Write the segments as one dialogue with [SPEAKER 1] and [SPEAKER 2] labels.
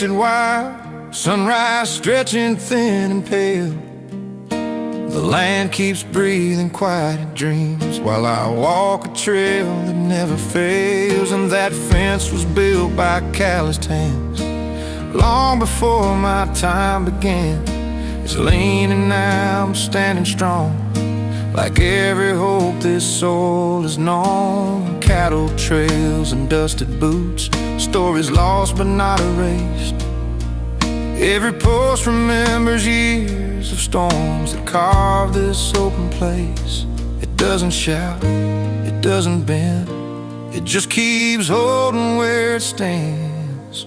[SPEAKER 1] rusted wire, sunrise stretching thin and pale. The land keeps breathing quiet dreams while I walk a trail that never fails. And that fence was built by calloused hands long before my time began. It's leaning now, I'm standing strong, like every hope this soul has known. Cattle trails and dusted boots, stories lost but not erased. Every post remembers years of storms that carved this open place. It doesn't shout, it doesn't bend, it just keeps holding where it stands.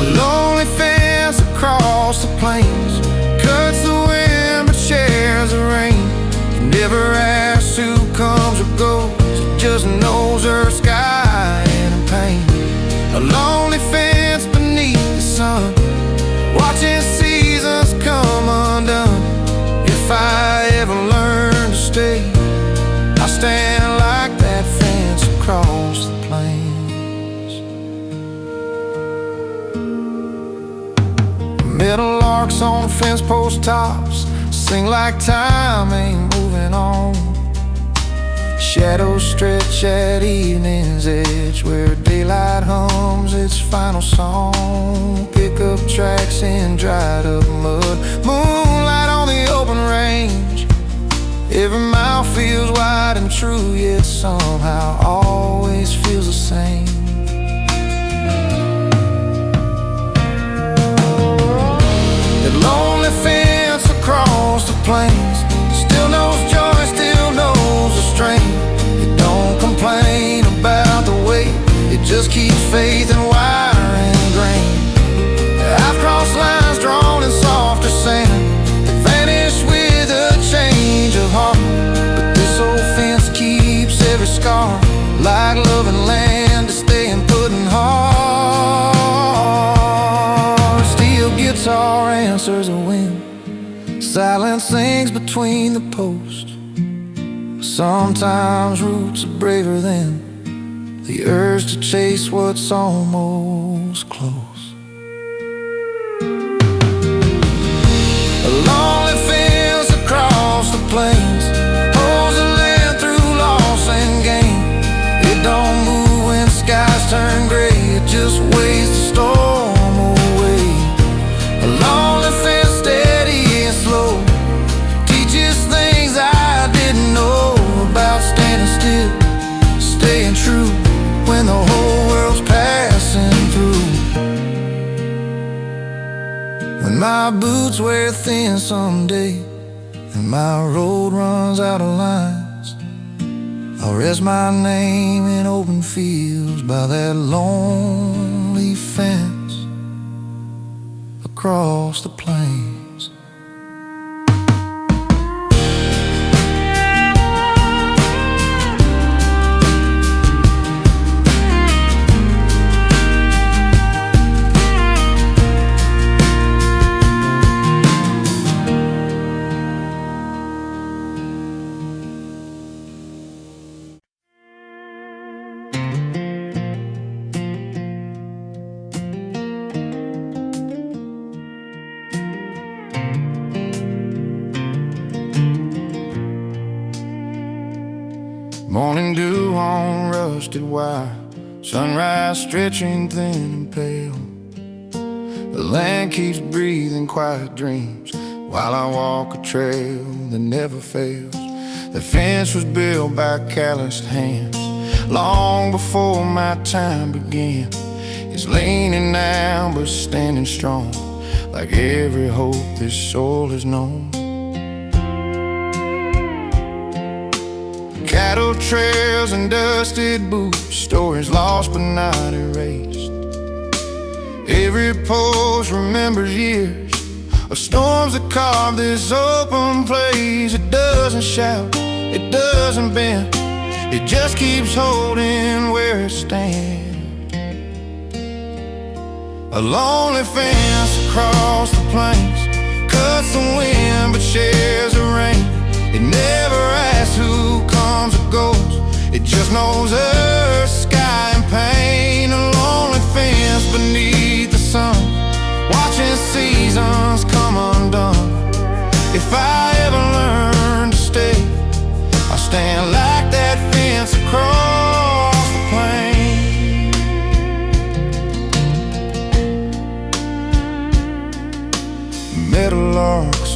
[SPEAKER 1] A lonely fence across the plains cuts the wind but shares the rain. It never asks who comes or goes, it just knows her sky and her pain. A lonely fence beneath the sun, watching seasons come undone. If I ever learn to stay, I'll stand like that fence across the plains. Metal arcs on fence post tops sing like time ain't moving on. Shadows stretch at evening's edge where daylight hums its final song. Pickup tracks in dried up mud, moonlight on the open range. Every mile feels wide and true, yet somehow always feels the same. That lonely fence across the plains still knows joy, still knows the strain. It don't complain about the weight, it just keeps faith and wire and grain. I've crossed lines drawn in softer sand that vanish with a change of heart, but this old fence keeps every scar, like love and land to stay and putting hard. Steel guitar answers a wind, silence sings between the posts. Sometimes roots are braver than the urge to chase what's almost close. A lonely fence across the plains holds the land through loss and gain. It don't move when skies turn gray, it just weighs the storm away. A lonely fence steady and slow teaches things I didn't know about standing still, staying true when the whole world's passing through. When my boots wear thin someday and my road runs out of lines, I'll rest my name in open fields by that lonely fence across the plains. Morning dew on rusted wire, sunrise stretching thin and pale. The land keeps breathing quiet dreams while I walk a trail that never fails. The fence was built by calloused hands long before my time began. It's leaning now but standing strong, like every hope this soul has known. Cattle trails and dusted boots, stories lost but not erased. Every post remembers years of storms that carved this open place. It doesn't shout, it doesn't bend, it just keeps holding where it stands. A lonely fence across the plains cuts the wind but shares the rain. It never asks who comes or goes, it just knows earth, sky and pain. A lonely fence beneath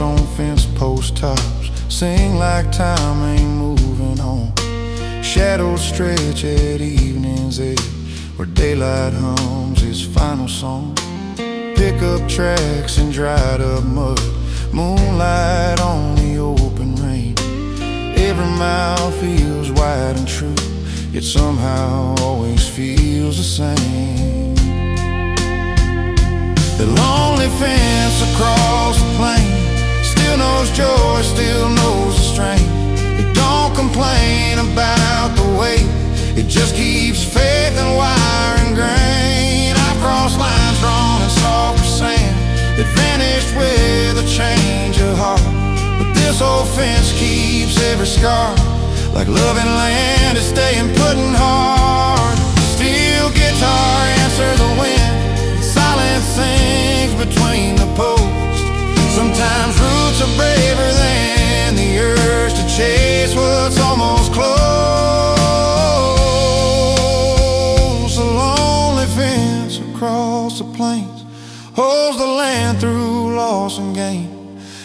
[SPEAKER 1] lights on fence post tops sing like time ain't moving on. Shadows stretch at evening's edge where daylight hums his final song. Pickup tracks and dried up mud, moonlight on the open range. Every mile feels wide and true, yet somehow always feels the same. The lonely fence across the plain still knows joy, still knows the strain. It don't complain about the weight, it just keeps faith and wire and grain. I've crossed lines drawn in softer sand that vanished with a change of heart, but this old fence keeps every scar, like loving land is staying put in hard. Steel guitar answers the wind, silence sings between the posts. Sometimes roots are braver than the urge to chase what's almost close. A lonely fence across the plains holds the land through loss and gain.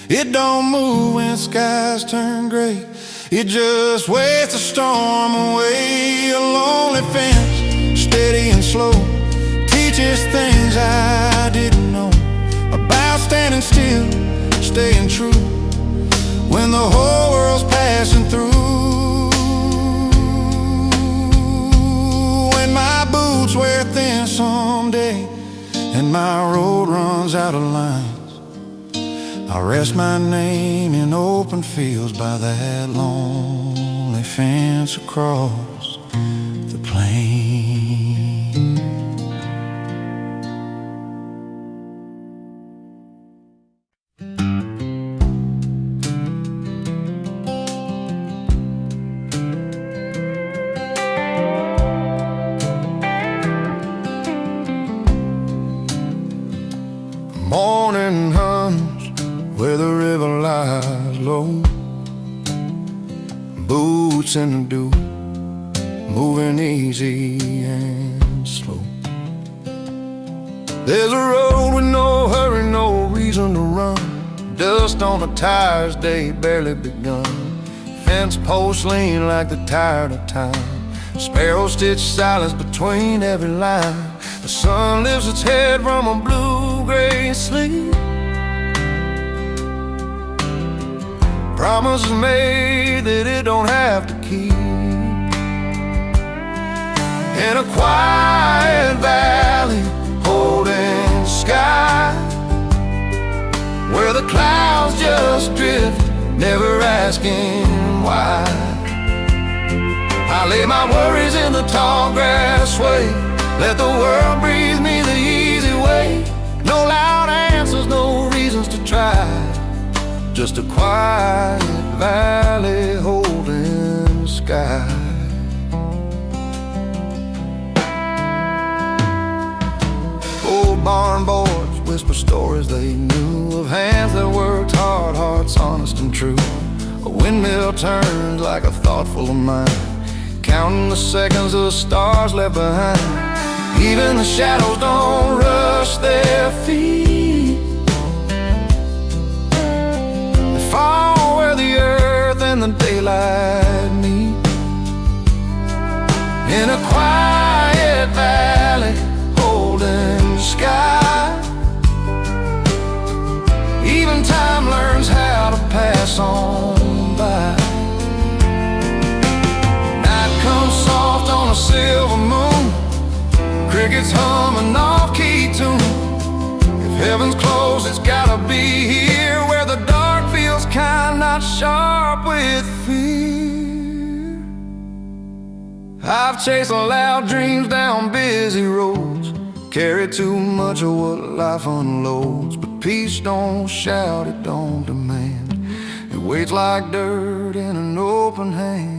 [SPEAKER 1] It don't move when skies turn gray, it just waits the storm away. A lonely fence, steady and slow, teaches things I didn't know about standing still, staying true when the whole world's passing through. When my boots wear thin someday and my road runs out of lines, I'll rest my name in open fields by that lonely fence across the plain. Morning hums where the river lies low, boots in the dew, moving easy and slow. There's a road with no hurry, no reason to run, dust on the tires, day barely begun. Fence posts lean like they're tired of time, sparrows stitch silence between every line. The sun lifts its head from a blue-gray sleep, promises made that it don't have to keep. In a quiet valley holding sky, where the clouds just drift, never asking why. I lay my worries in the tall grass sway, let the world breathe me the easy way. No loud answers, no reasons to try, just a quiet valley holding sky. Old barn boards whisper stories they knew of hands that worked hard, hearts honest and true. A windmill turns like a thoughtful mind, counting the seconds the stars left behind. Even the shadows don't rush their feet, they fall where the earth and the daylight meet. In a quiet valley holding sky, even time learns how to pass on by. Night comes soft on a silver moon, crickets hum an off-key tune. If heaven's close, it's gotta be here, where the dark feels kind, not sharp with fear. I've chased loud dreams down busy roads, carried too much of what life unloads. But peace don't shout, it don't demand, it waits like dirt in an open hand.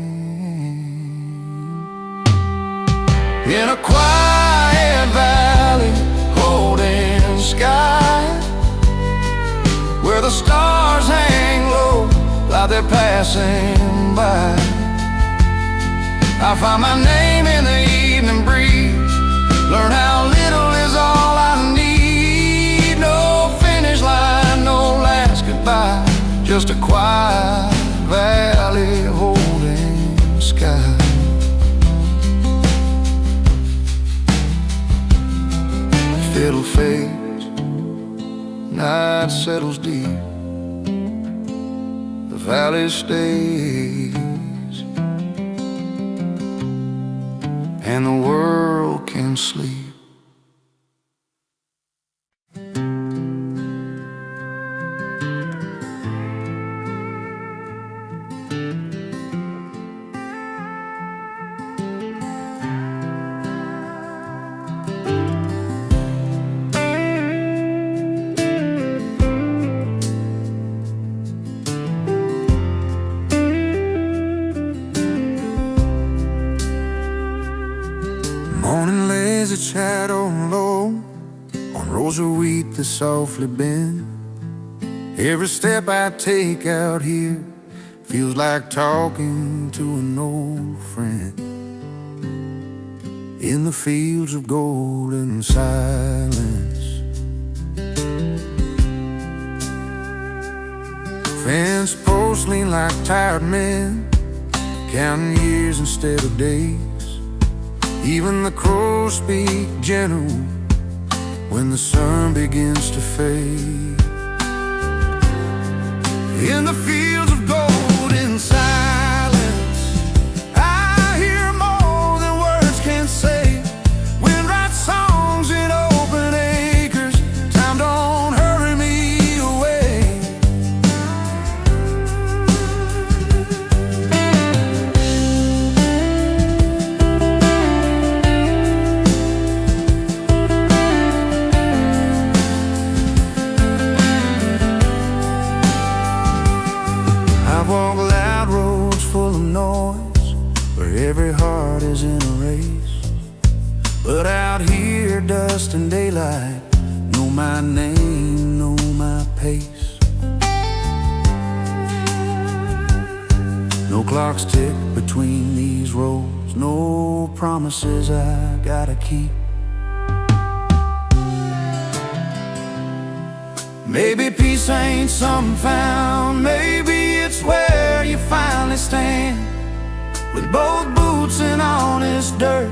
[SPEAKER 1] In a quiet valley holding sky, where the stars hang low like they're passing by, I find my name in the evening breeze, learn how little is all I need. No finish line, no last goodbye, just a quiet valley holding sky. Fiddle fades, night settles deep, the valley stays, and the world can sleep. Morning lays its shadow low on rows of wheat that softly bend. Every step I take out here feels like talking to an old friend. In the fields of golden silence, fence posts lean like tired men, counting years instead of days. Even the crows speak gentle when the sun begins to fade. In the fields of golden silence, I hear more than words can say. Wind writes songs in open acres, time don't hurry me away. I walk loud roads full of noise, where every heart is in a race. But out here, dust and daylight know my name, know my pace. No clocks tick between these roads, no promises I gotta keep. Maybe peace ain't something found, maybe it's where you finally stand, with both boots in honest dirt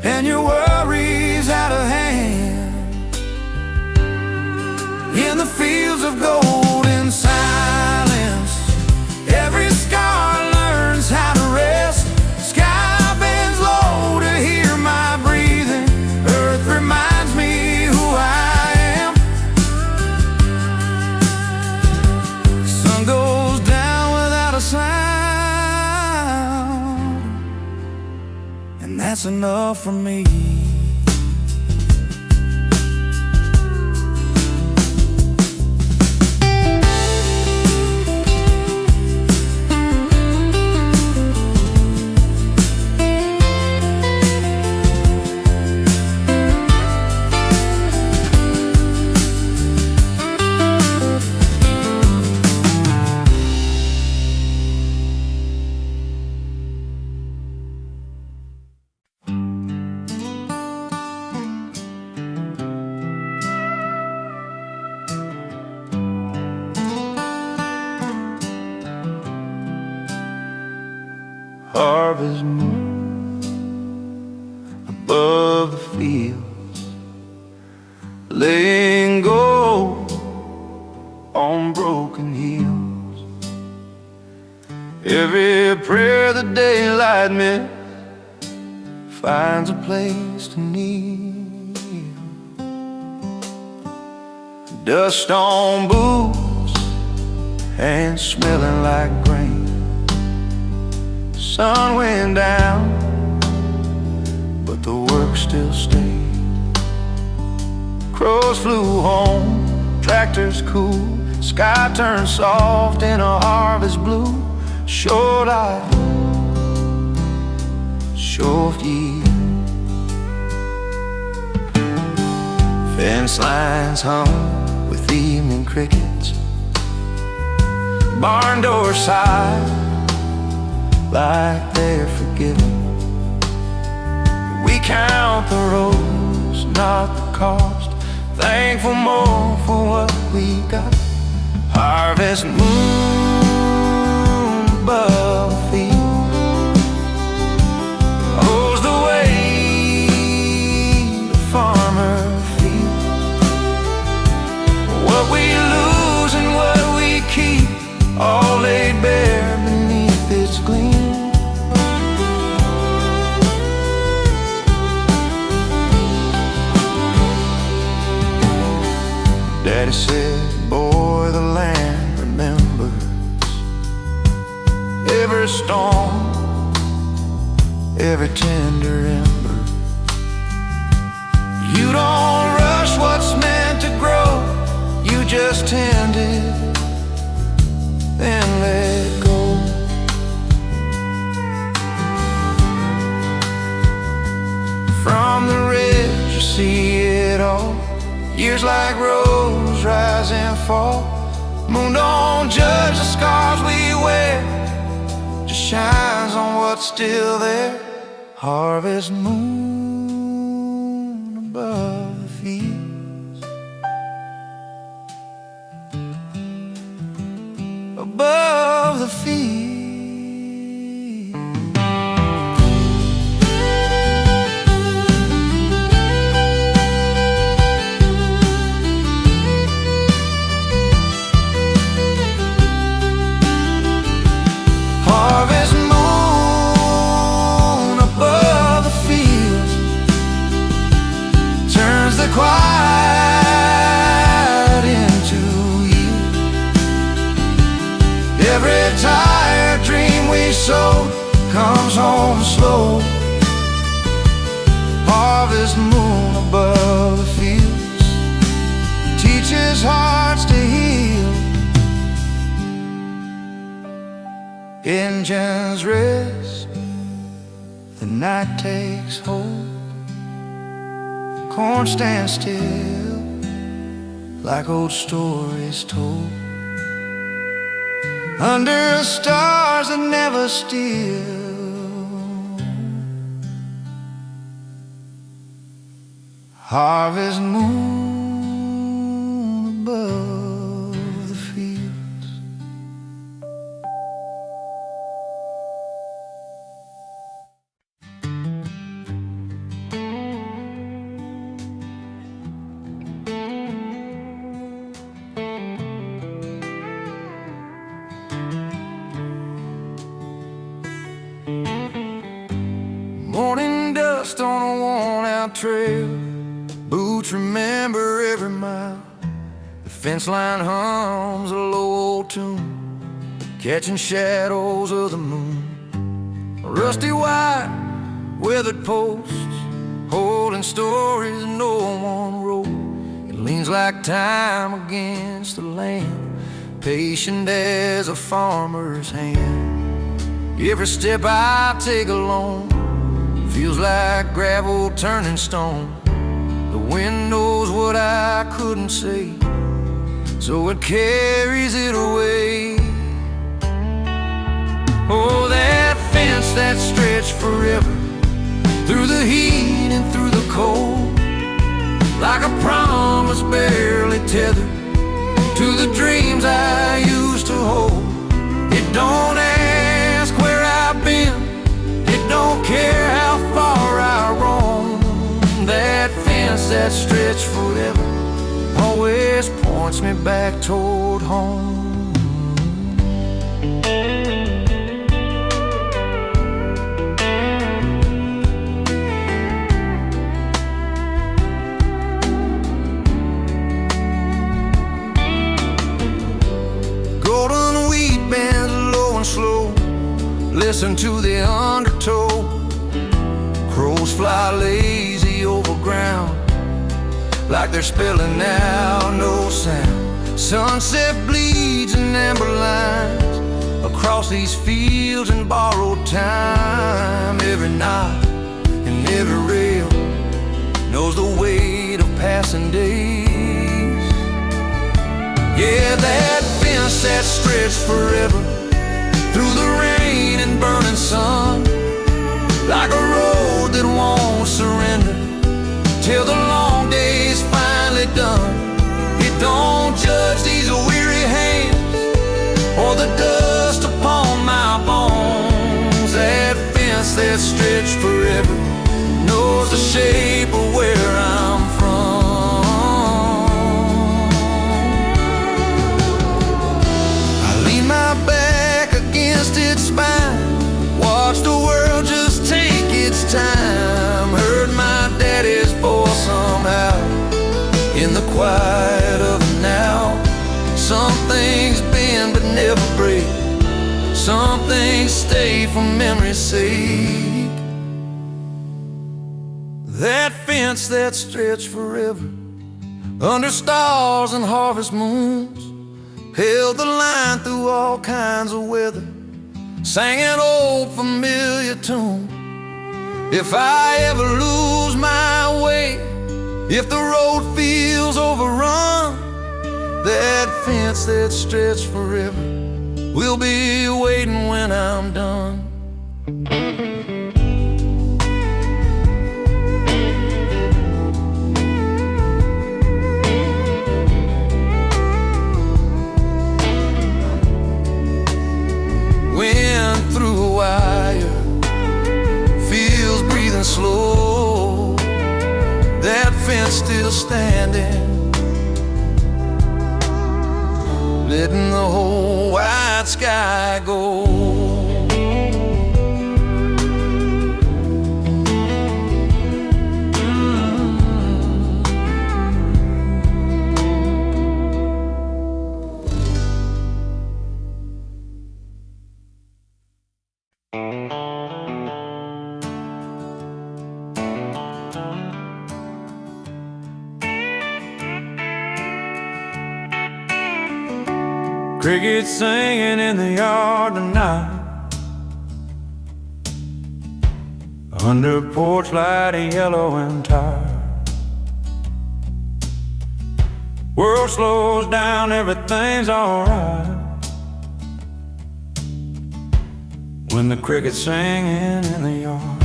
[SPEAKER 1] and your worries out of hand. In the fields of golden silence, every scar learns how to rest. Sky bends low to hear my breathing, earth reminds me who I am. Sun goes down without a sound, and that's enough for me. Harvest moon above the fields, laying gold on broken heels. Every prayer the daylight missed finds a place to kneel. Dust on boots and smelling like grain. Sun went down, but the work still stayed. Crows flew home, tractors cool, sky turned soft in a harvest blue. Short life, short year. Fence lines hung with evening crickets, barn door side like they're forgiven. We count the rows, not the cost, thankful more for what we got. Harvest moon above the field owes the way the farmer feels. What we lose and what we keep, all laid bare beneath its gleam. Daddy said, boy, the land remembers every storm, every tender ember. You don't rush what's meant to grow, you just tend it, then let go. From the ridge you see it all, years like roads rise and fall. Moon don't judge the scars we wear, just shines on what's still there. Harvest moon above the fields, above the fields. Harvest moon above the fields turns the quiet into yield. Every tired dream we sowed comes home slow. Harvest moon above the fields teaches hearts to heal. Engines rest, the night takes hold. Corn stands still, like old stories told. Under stars that never steal. Harvest moon above the fields. Morning dust on a worn-out trail, boots remember every mile. The fence line hums a low old tune, catching shadows of the moon. Rusty white, weathered posts, holding stories no one wrote. It leans like time against the land, patient as a farmer's hand. Every step I take alone feels like gravel turning stone. The wind knows what I couldn't say, so it carries it away. Oh, that fence that stretched forever, through the heat and through the cold, like a promise barely tethered to the dreams I used to hold. It don't ask where I've been, it don't care how far I roam. That fence that stretched forever always points me back toward home. Golden wheat bends low and slow, listen to the undertow. Crows fly lazy over ground, like they're spelling out no sound. Sunset bleeds in amber lines across these fields in borrowed time. Every knot and every rail knows the weight of passing days. Yeah, that fence that stretched forever, through the rain and burning sun, like a road that won't surrender till the long day's finally done. It don't judge these weary hands, in the quiet of the now. Some things bend but never break. Some things stay for memory's sake. That fence that stretched forever, under stars and harvest moons, held the line through all kinds of weather, sang an old familiar tune. If I ever lose my way, if the road feels overrun, that fence that stretched forever will be waiting when I'm done. Wind through a wire, feels breathing slow, that fence still standing, letting the whole wide sky go. Crickets singing in the yard tonight, under porch light, yellow and tired. World slows down, everything's alright, when the crickets singing in the yard.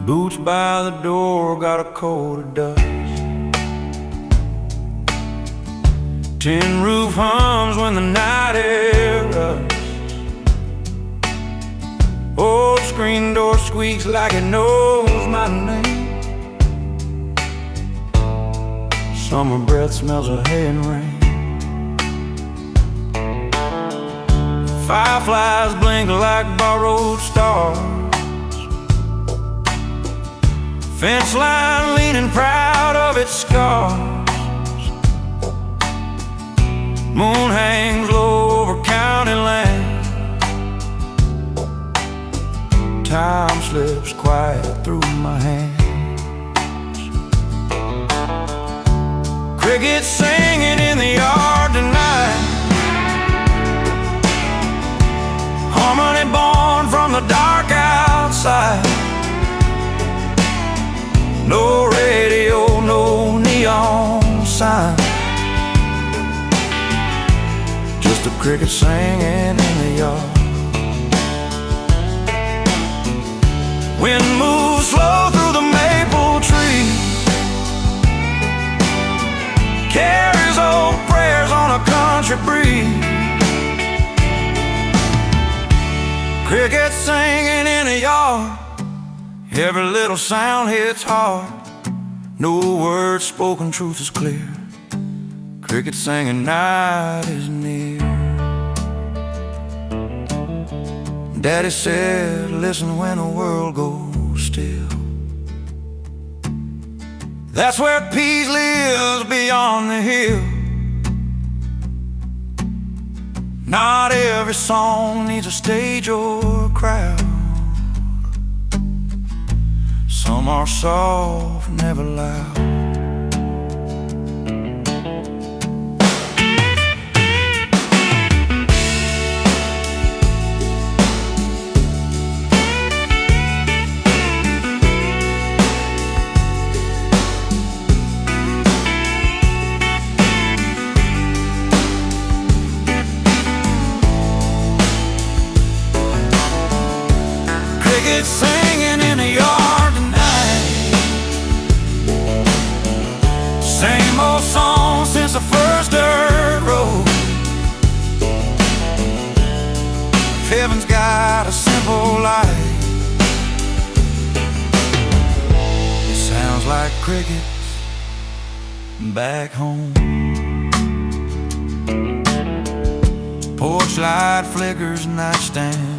[SPEAKER 1] Boots by the door got a coat of dust. Tin roof hums when the night air rusts. Old screen door squeaks like it knows my name. Summer breath smells of hay and rain. Fireflies blink like borrowed stars. Fence line leaning proud of its scars. Moon hangs low over county land. Time slips quiet through my hands. Crickets singing in the yard tonight, harmony born from the dark outside. No radio, no neon sign, just a cricket singing in the yard. Wind moves slow through the maple tree, carries old prayers on a country breeze. Crickets singing in the yard, every little sound hits hard. No word spoken, truth is clear. Crickets singing, night is near. Daddy said, listen when the world goes still. That's where peace lives beyond the hill. Not every song needs a stage or a crowd. Some are soft, never loud. Singing in the yard tonight, same old song since the first dirt road. Heaven's got a simple light, it sounds like crickets back home. Porch light flickers, nightstand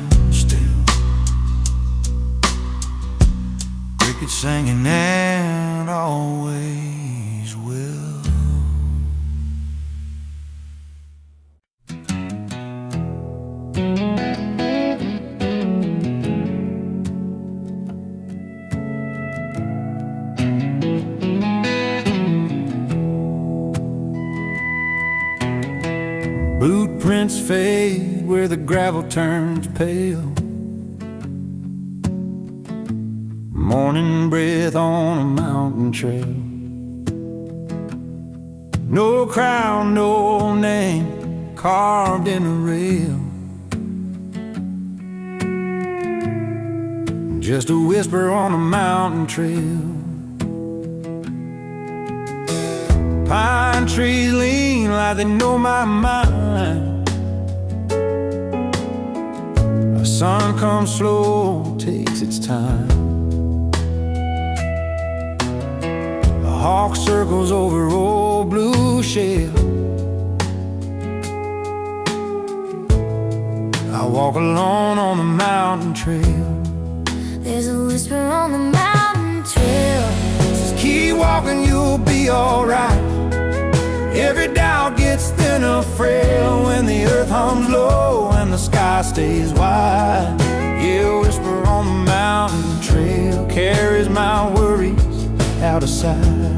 [SPEAKER 1] It's singing and always will. Boot prints fade where the gravel turns pale. Morning breath on a mountain trail. No crown, no name carved in a rail. Just a whisper on a mountain trail. Pine trees lean like they know my mind. The sun comes slow, takes its time. The hawk circles over old blue shell. I walk alone on the mountain trail.
[SPEAKER 2] There's a whisper on the mountain trail.
[SPEAKER 1] Just keep walking, you'll be alright. Every doubt gets thinner, frail when the earth hums low and the sky stays wide. Yeah, a whisper on the mountain trail carries my worries out of sight.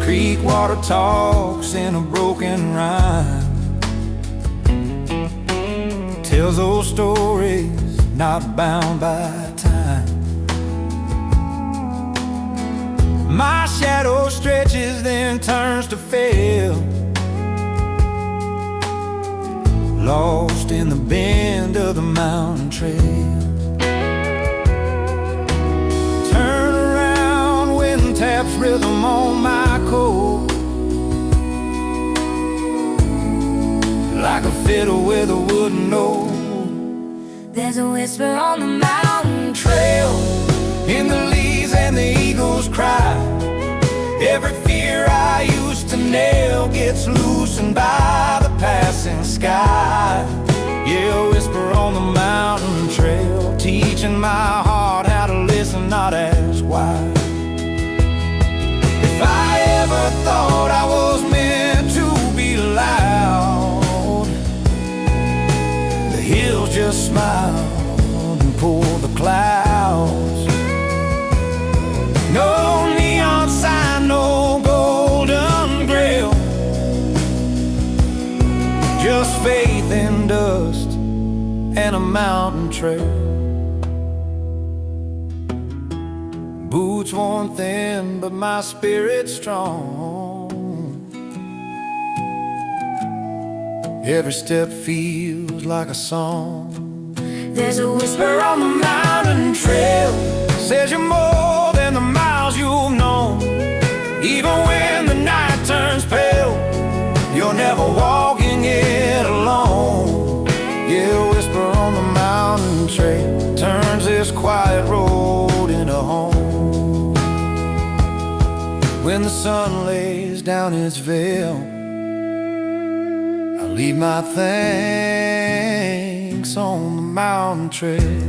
[SPEAKER 1] Creek water talks in a broken rhyme. Tells those stories not bound by time. My shadow stretches, then turns to fail. Lost in the bend of the mountain trail. Turn around, wind taps rhythm on my coat. Like a fiddle with a wooden note.
[SPEAKER 2] There's a whisper on the mountain trail.
[SPEAKER 1] In the leaves and the eagles cry. Every fear I used to nail gets loosened by the passing sky. Yeah, a whisper on the mountain trail, teaching my heart how to listen, not ask why. If I ever thought I was meant to be loud, the hills just smiled and pulled the clouds. No neon sign, no golden grail, just faith in dust and a mountain trail. Boots worn thin, but my spirit's strong. Every step feels like a song.
[SPEAKER 2] There's a whisper
[SPEAKER 1] on the mountain trail, says you're more than the miles you've known. Even when the night turns pale, you're never walking it alone. Yeah, a whisper on the mountain trail turns this quiet road into home. When the sun lays down its veil, I leave my thanks on the mountain trail.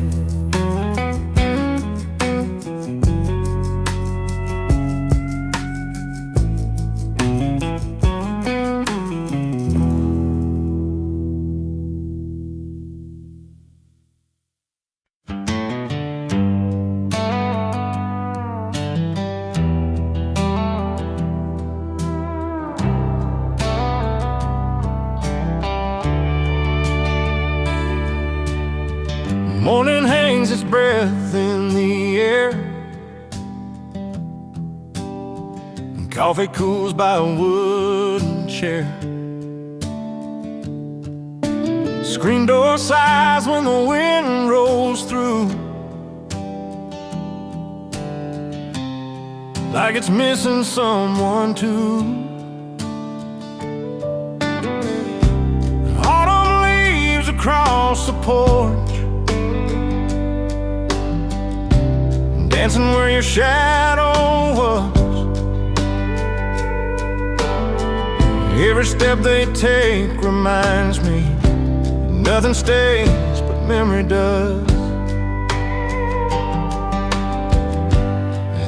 [SPEAKER 1] Morning hangs its breath in the air, and coffee cools by a wooden chair. Screen door sighs when the wind rolls through, like it's missing someone too. Autumn leaves across the porch, dancing where your shadow was. Every step they take reminds me nothing stays but memory does.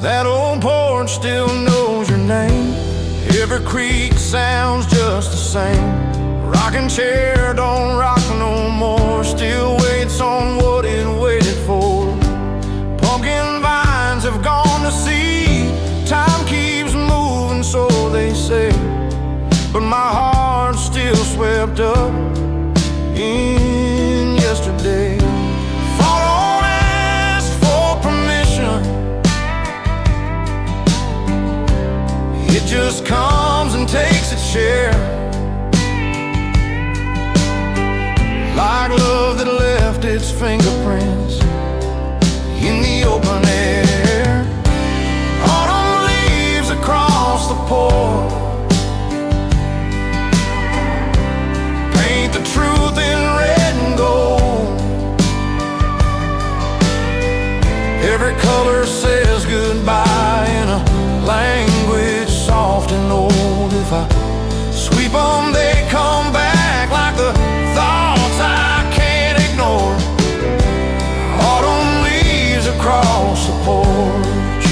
[SPEAKER 1] That old porch still knows your name. Every creak sounds just the same. Rocking chair don't rock no more, still waits on what it waited for. Pumpkin vines have gone to seed, time keeps moving, so they say, but my heart's still swept up in yesterday. Fall don't ask for permission, it just comes and takes its share. Like love that left its fingerprints in the open air. Autumn leaves across the porch, paint the truth in red and gold. Every color says goodbye in a language soft and old. If I sweep them, they come back like the thoughts I can't ignore. Autumn leaves across the porch.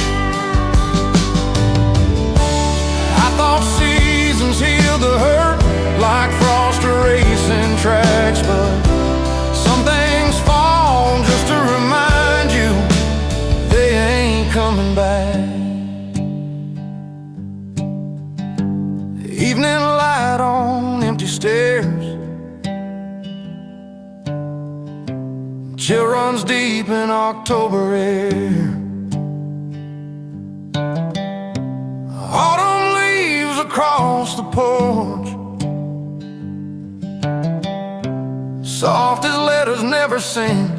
[SPEAKER 1] I thought seasons healed the hurt like frost erasing tracks, but some things fall just to remind you they ain't coming back. Evening light on empty stairs, chill runs deep in October air. Autumn leaves across the porch, soft as letters never sent.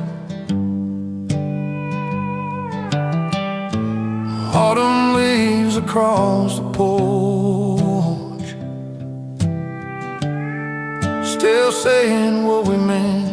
[SPEAKER 1] Autumn leaves across the porch, still saying what we meant.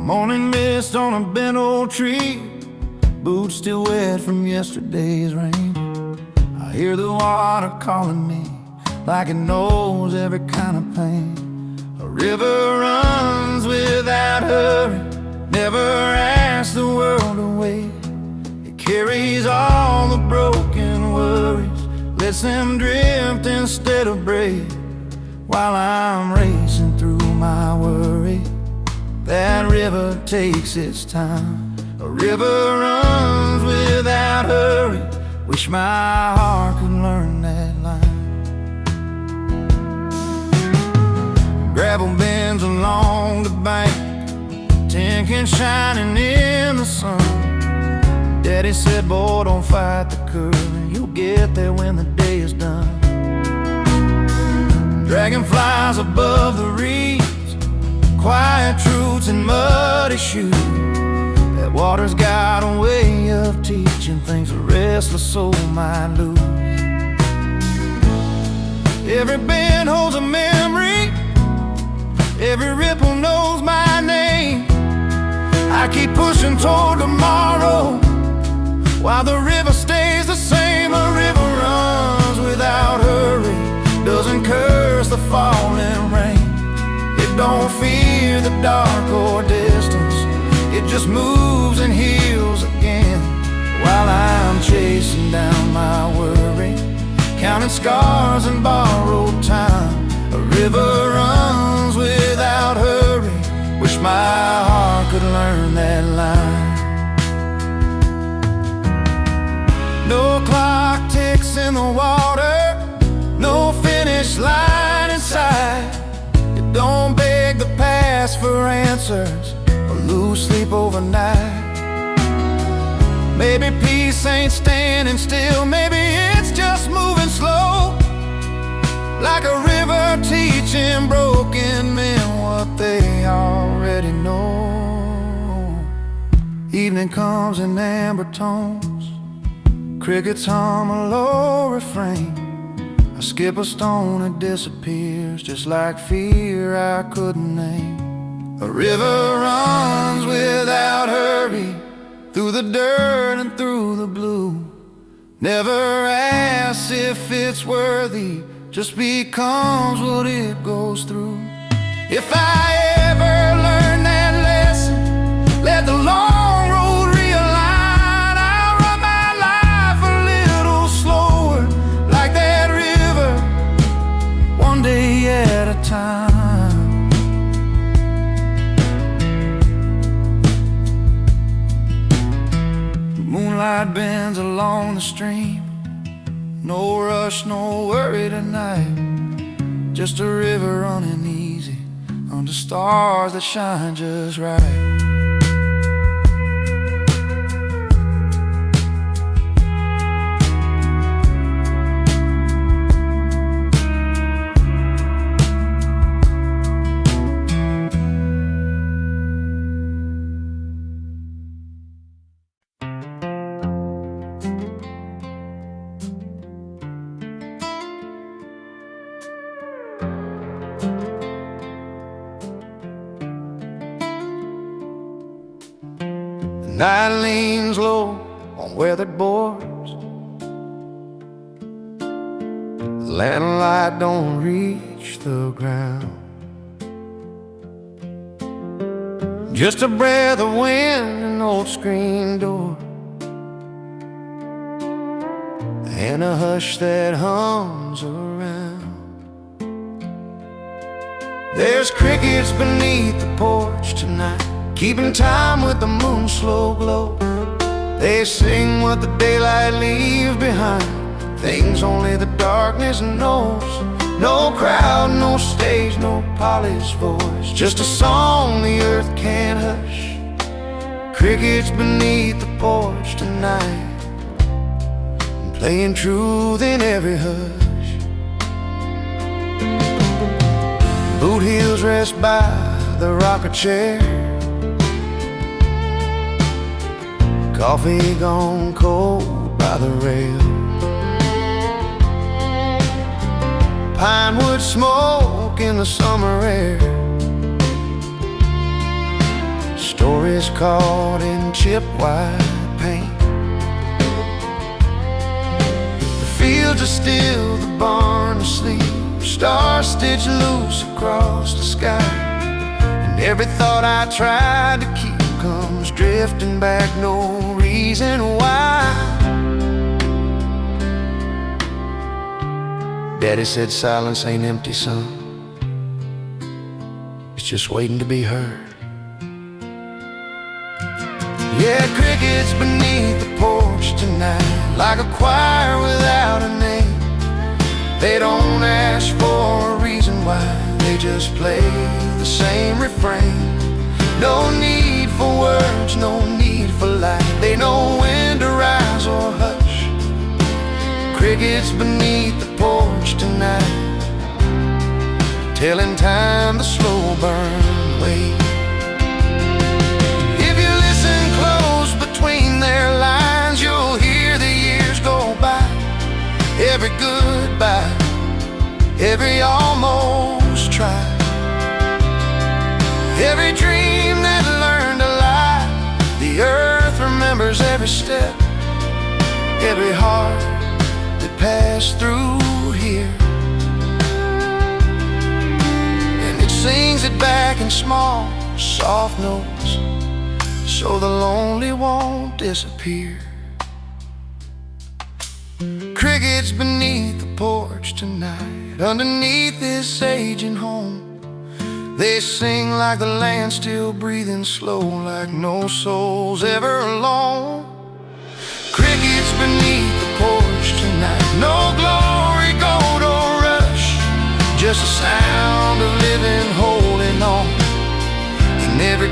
[SPEAKER 1] Morning mist on a bent old tree, boots still wet from yesterday's rain. I hear the water calling me like it knows every kind of pain. A river runs without hurry, never asks the world to wait. It carries all the broken worries, lets them drift instead of break. While I'm racing through my worry, that river takes its time. A river runs without hurry, wish my heart could learn that line. Gravel bends along the bank, tin can shining in the sun. Daddy said, boy, don't fight the current, you'll get there when the day is done. Dragonflies above the reeds, quiet truths in muddy shoes. That water's got a way of teaching things a restless soul might lose. Every bend holds a memory, every ripple knows my name. I keep pushing toward tomorrow while the river stays the same. A river runs without hurry, doesn't curse the falling rain. It don't fear the dark or distance, it just moves and heals again. While I'm chasing down my worry, counting scars and borrowed time. A river runs without hurry, wish my heart could learn that answers or lose sleep overnight. Maybe peace ain't standing still, maybe it's just moving slow, like a river teaching broken men what they already know. Evening comes in amber tones, crickets hum a low refrain. I skip a stone, it disappears, just like fear I couldn't name. A river runs without hurry, through the dirt and through the blue. Never asks if it's worthy, just becomes what it goes through. If I ever learn that lesson, let the long road realign. I'll run my life a little slower, like that river, one day at a time. Moonlight bends along the stream, no rush, no worry tonight. Just a river running easy under stars that shine just right. Night leans low on weathered boards, the landlight don't reach the ground. Just a breath of wind, an old screen door, and a hush that hums around. There's crickets beneath the porch tonight, keeping time with the moon's slow glow. They sing what the daylight leaves behind, things only the darkness knows. No crowd, no stage, no polished voice, just a song the earth can't hush. Crickets beneath the porch tonight, playing truth in every hush. Boot heels rest by the rocker chair, coffee gone cold by the rail. Pine wood smoke in the summer air, stories caught in chip white paint. The fields are still, the barn asleep, stars stitched loose across the sky. And every thought I tried to keep comes drifting back, no reason why. Daddy said silence ain't empty, son, it's just waiting to be heard. Yeah, crickets beneath the porch tonight, like a choir without a name. They don't ask for a reason why, they just play the same refrain. No need for words, no need for light, they know when to rise or hush. Crickets beneath the porch tonight, telling time the slow burn way. If you listen close between their lines, you'll hear the years go by. Every goodbye, every almost try, every dream that learned to lie. The earth remembers every step, every heart that passed through here, and it sings it back in small, soft notes, so the lonely won't disappear. Crickets beneath the porch tonight, underneath this aging home. They sing like the land still breathing slow, like no soul's ever alone. Crickets beneath the porch tonight, no glory, gold or rush, just a sound of living holding on. And every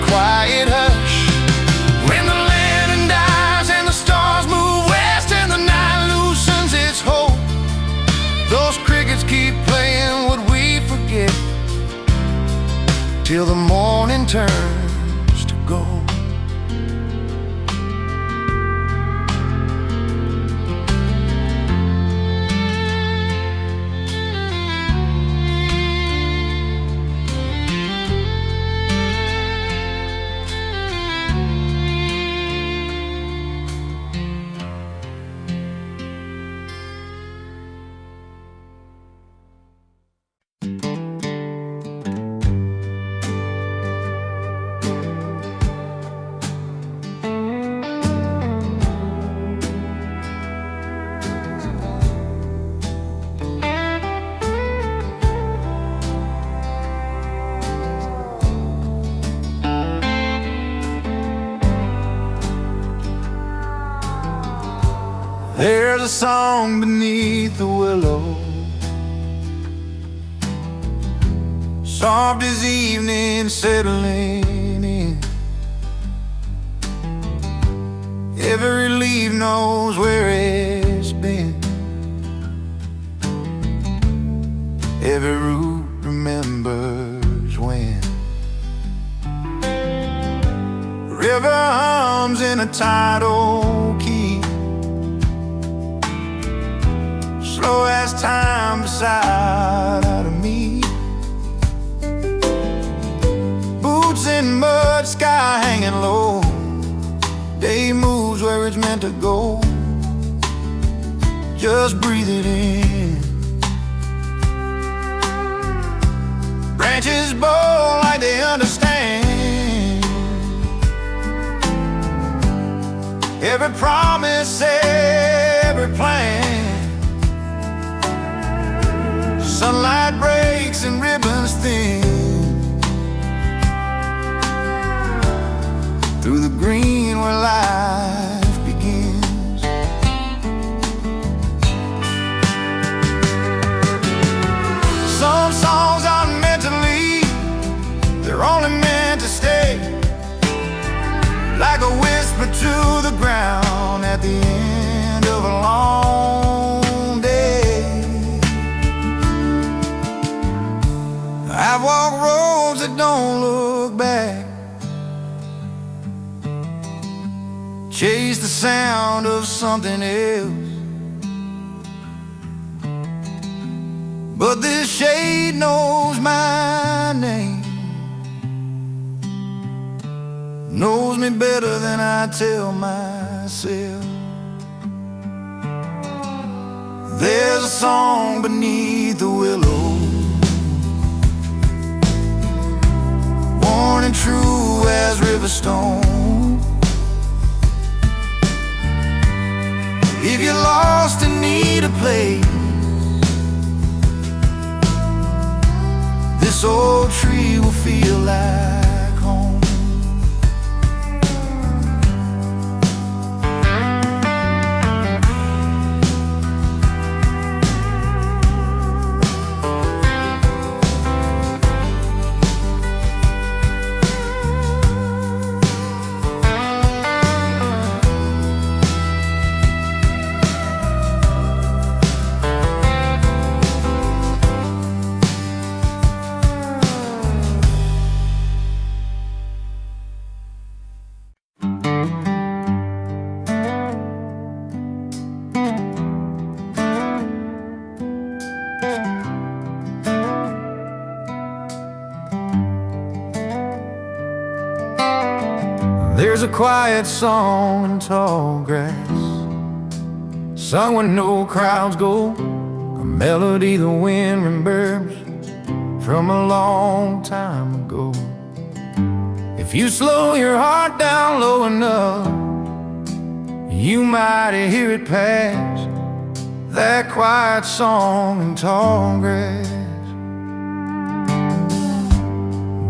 [SPEAKER 1] There's a song beneath the willow, soft as evening settling in. Every leaf knows where it's been, every root remembers when. River hums in a tidal key, slow as time beside out of me. Boots in mud, sky hanging low, day moves where it's meant to go. Just breathe it in. Branches bow like they understand every promise, every plan. Sunlight breaks and ribbons thin through the green where life begins. Some songs aren't meant to leave, they're only meant to stay, like a whisper to the ground at the end of a long day. I've walked roads that don't look back, chased the sound of something else, but this shade knows my name, knows me better than I tell myself. There's a song beneath the willow, worn and true as river stone. If you're lost and need a place, this old tree will feel like home. There's a quiet song in tall grass, sung when no crowds go, a melody the wind remembers from a long time ago. If you slow your heart down low enough, you might hear it pass, that quiet song in tall grass.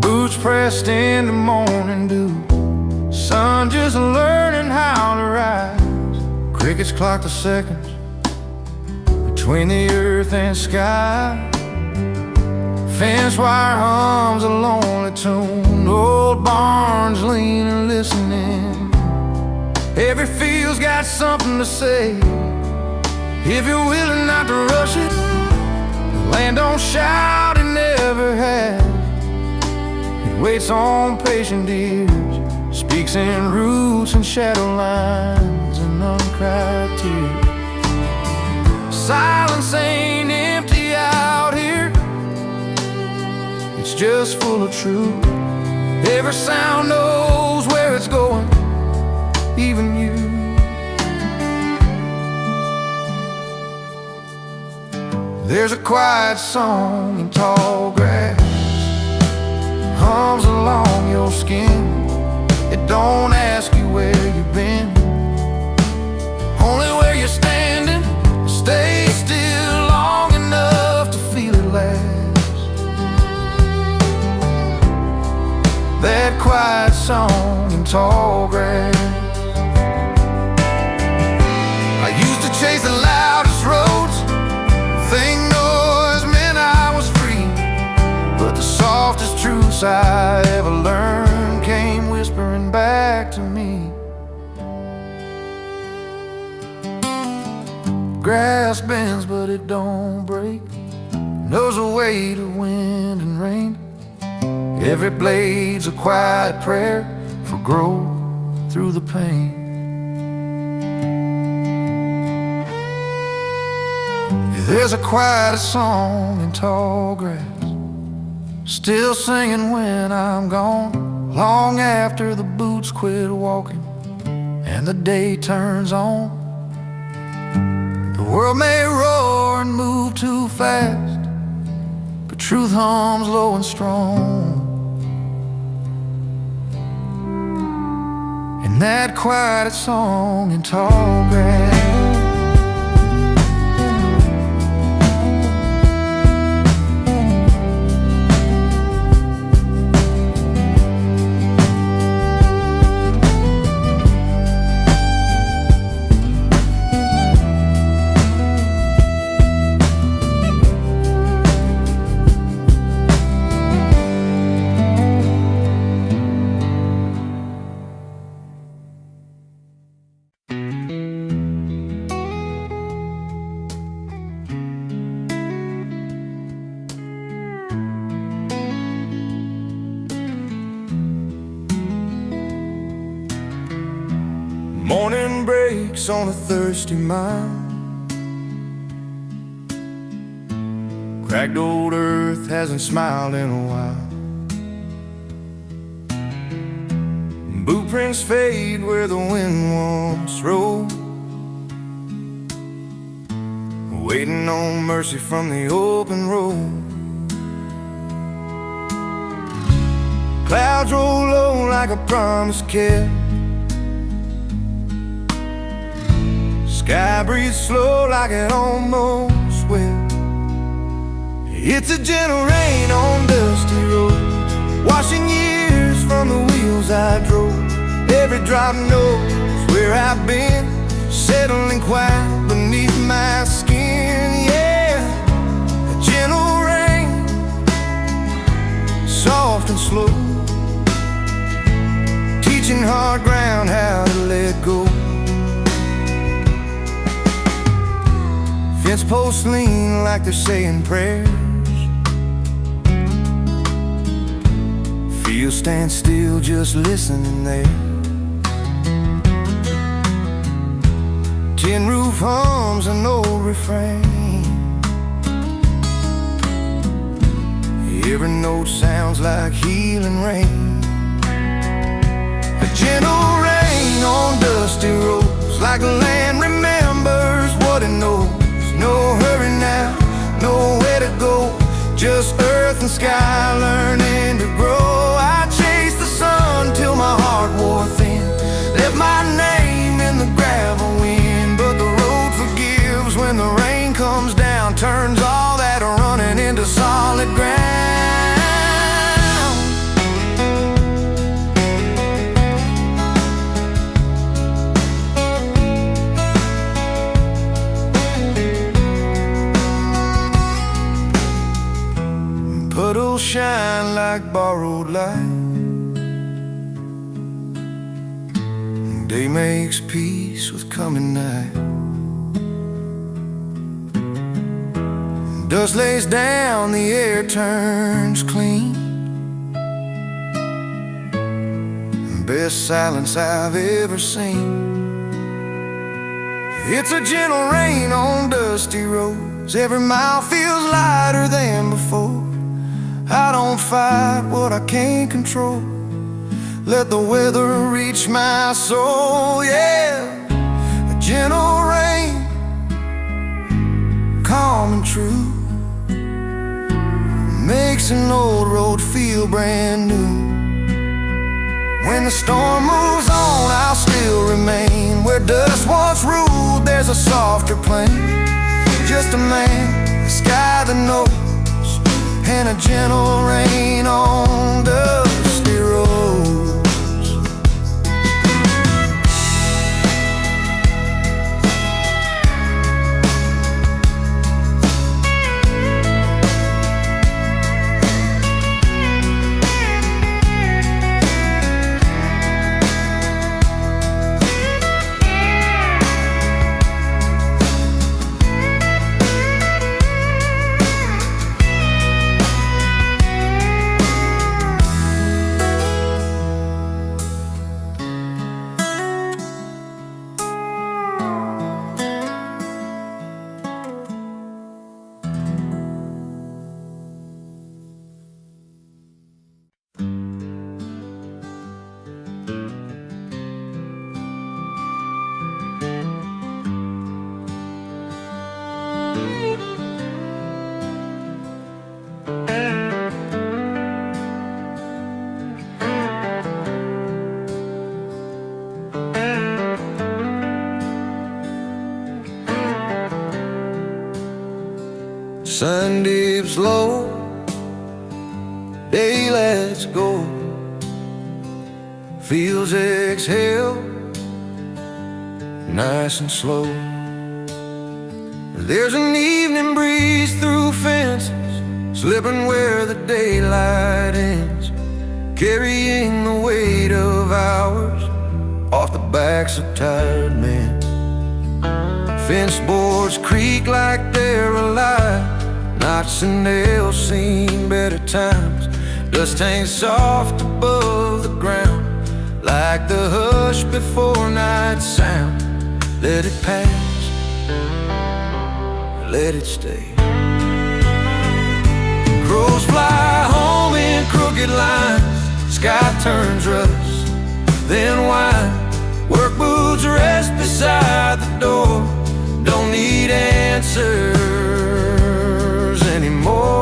[SPEAKER 1] Boots pressed in the morning dew, sun just learning how to rise. Crickets clock the seconds between the earth and sky. Fence wire hums a lonely tune, old barns leaning listening. Every field's got something to say, if you're willing not to rush it. The land don't shout, it never has. It waits on patient ears, speaks in roots and shadow lines and uncried tears. Silence ain't empty out here, it's just full of truth. Every sound knows where it's going, even you. There's a quiet song in tall grass, hums along your skin. It don't ask you where you've been, only where you're standing. Stay still long enough to feel it last. That quiet song in tall grass. I used to chase most I ever learned came whispering back to me. Grass bends but it don't break, knows the way to wind and rain. Every blade's a quiet prayer for growth through the pain. There's a quiet song in tall grass, still singing when I'm gone, long after the boots quit walking and the day turns on. The world may roar and move too fast, but truth hums low and strong. And that quiet song in tall grass, morning breaks on a thirsty mind. Cracked old earth hasn't smiled in a while. Boot prints fade where the wind once rolled, waiting on mercy from the open road. Clouds roll low like a promise kept, sky breathes slow like it almost will. It's a gentle rain on dusty roads, washing years from the wheels I drove. Every drop knows where I've been, settling quiet beneath my skin. Yeah, a gentle rain, soft and slow, teaching hard ground how to let go. Fence posts lean like they're saying prayers, fields stand still just listening there. Tin roof hums an old refrain, every note sounds like healing rain. A gentle rain on dusty roads, like the land remembers what it knows. No hurry now, nowhere to go, just earth and sky learning to grow. I chased the sun till my heart wore thin, left my name in the gravel wind. But the road forgives when the rain comes down, turns all that running into solid ground. Puddles shine like borrowed light, day makes peace with coming night. Dust lays down, the air turns clean, best silence I've ever seen. It's a gentle rain on dusty roads, every mile feels lighter than before. I don't fight what I can't control, let the weather reach my soul. Yeah, a gentle rain, calm and true, makes an old road feel brand new. When the storm moves on, I'll still remain where dust once ruled. There's a softer plane, just a man, the sky that knows, and a gentle rain on dusty roads. sun dips low, day lets go, fields exhale, nice and slow. There's an evening breeze through fences, slipping where the daylight ends, carrying the weight of hours off the backs of tired men. Fence boards creak like they're alive, knots and nails seen better times. Dust hangs soft above the ground, like the hush before night sound. Let it pass, let it stay. Crows fly home in crooked lines, sky turns rust, then wine. Work boots rest beside the door, don't need answers anymore.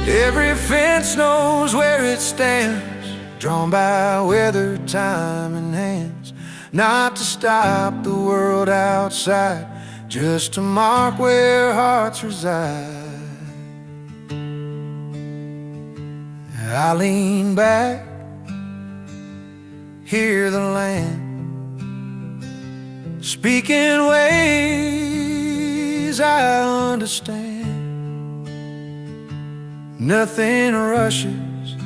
[SPEAKER 1] Every fence knows where it stands, drawn by weather, time, and hands. Not to stop the world outside, just to mark where hearts reside. I lean back, hear the land speaking ways I understand. Nothing rushes,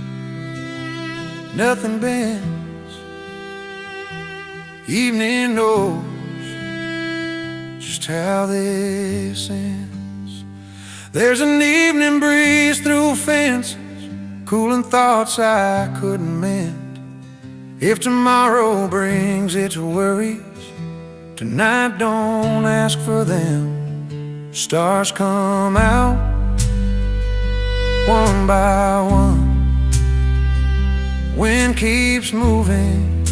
[SPEAKER 1] nothing bends. Evening knows just how this ends. There's an evening breeze through fences, cooling thoughts I couldn't mend. If tomorrow brings its worries, tonight don't ask for them. Stars come out one by one, wind keeps moving,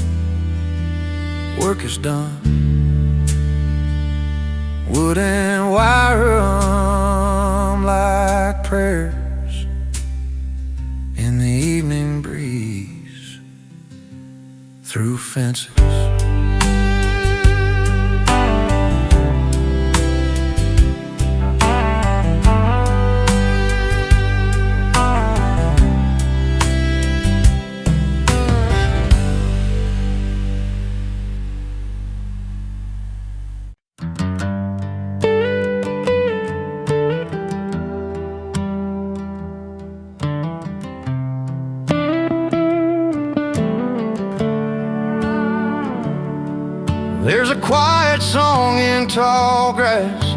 [SPEAKER 1] work is done. Wood and wire hum like prayers in the evening breeze through fences. There's a quiet song in tall grass,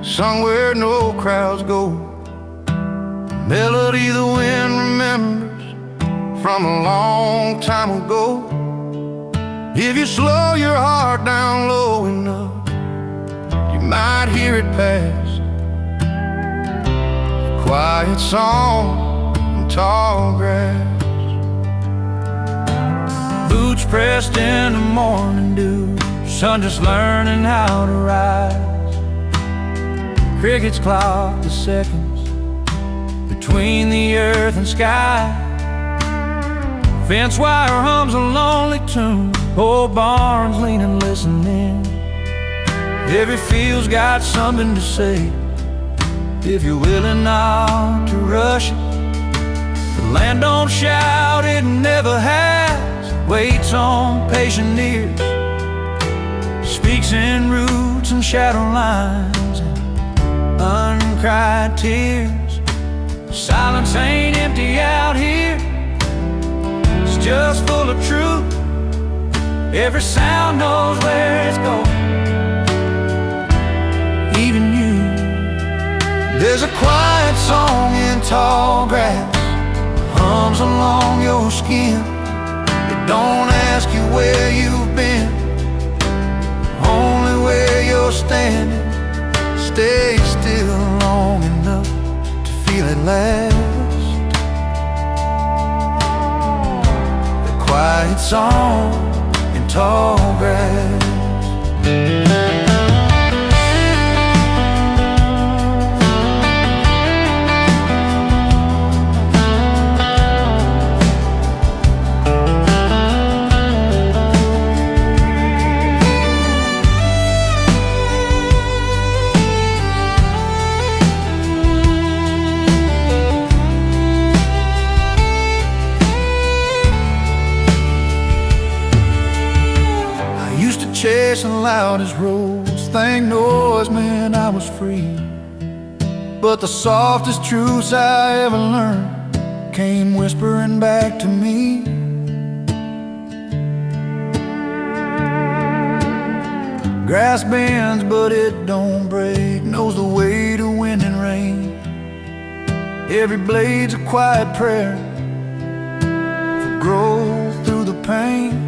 [SPEAKER 1] sung where no crowds go. Melody the wind remembers from a long time ago. If you slow your heart down low enough, you might hear it pass. A quiet song in tall grass. Boots pressed in the morning dew, sun just learning how to rise. Crickets clock the seconds between the earth and sky. Fence wire hums a lonely tune, old barns leaning listening. Every field's got something to say, if you're willing not to rush it. The land don't shout, it never has, waits on patient ears, speaks in roots and shadow lines and uncried tears. Silence ain't empty out here, it's just full of truth. Every sound knows where it's going, even you. There's a quiet song in tall grass, hums along your skin. It don't ask you where you've been, only where you're standing. Stay still long enough to feel it last. song in tall grass. Chasing loud as roads, think noise meant I was free. But the softest truths I ever learned came whispering back to me. Grass bends but it don't break, knows the way to wind and rain. Every blade's a quiet prayer for growth through the pain.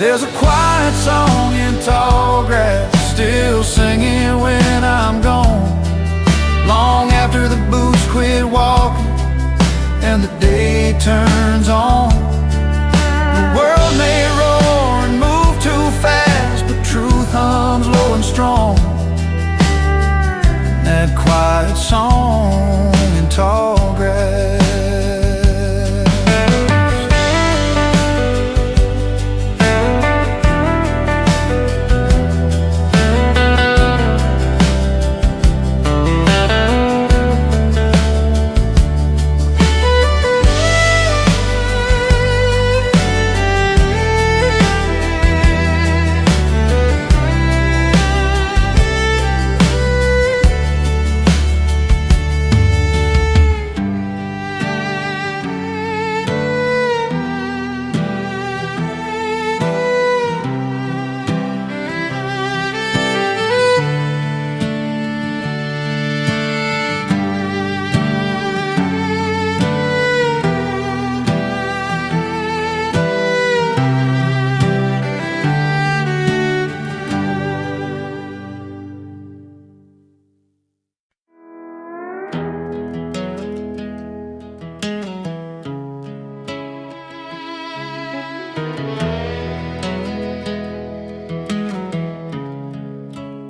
[SPEAKER 1] There's a quiet song in tall grass, still singing when I'm gone, long after the boots quit walking and the day turns on. The world may roar and move too fast, but truth hums low and strong. And that quiet song in tall grass.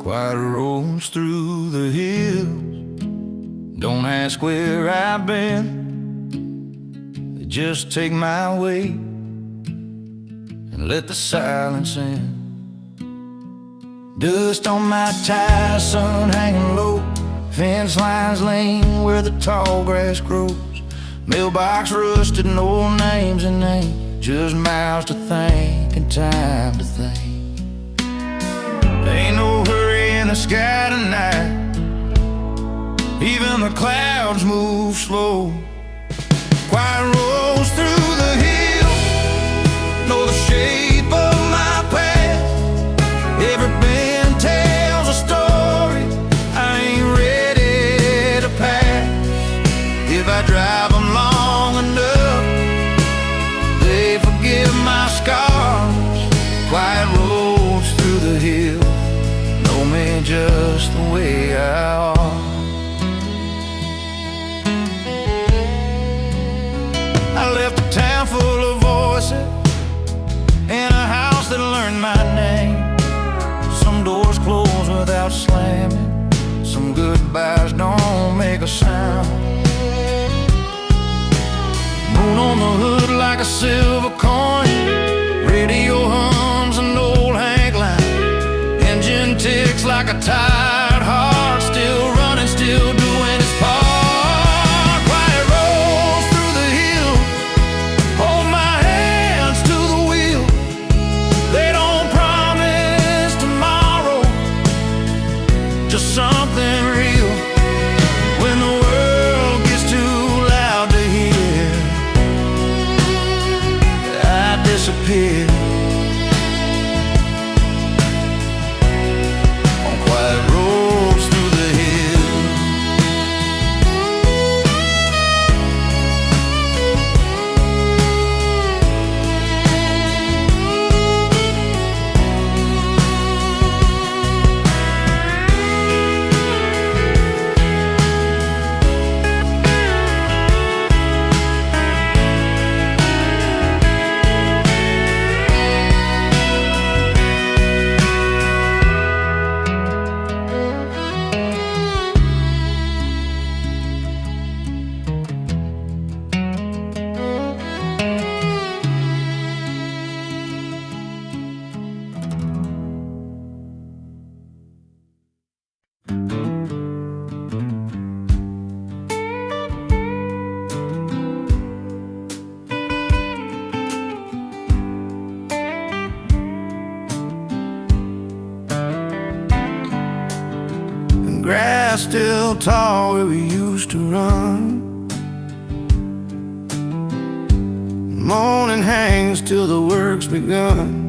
[SPEAKER 1] Quiet roads through the hills, don't ask where I've been, they just take my way and let the silence in. Dust on my tires, sun hanging low, fence lines lane where the tall grass grows. Mailbox rusted, no names in name, just mouths to think and time to think. Ain't no hurry in the sky tonight, even the clouds move slow. Quiet rolls through the hills, know the shape of my path. Every bend tells a story I ain't ready to pass. If I drive them long enough, they forgive my scars. Quiet roads through the hills, know me just the way I are. I left a town full of voices in a house that learned my name. Some doors close without slamming, some goodbyes don't make a sound. Moon on the hood like a silver coin, radio hums an old Hank line, engine ticks like a tired heart, still running, still doing its part. Quiet rolls through the hills, hold my hands to the wheel. They don't promise tomorrow, just something real. When the world gets too loud to hear, I disappear. On quiet roads grass still tall where we used to run. Morning hangs till the work's begun.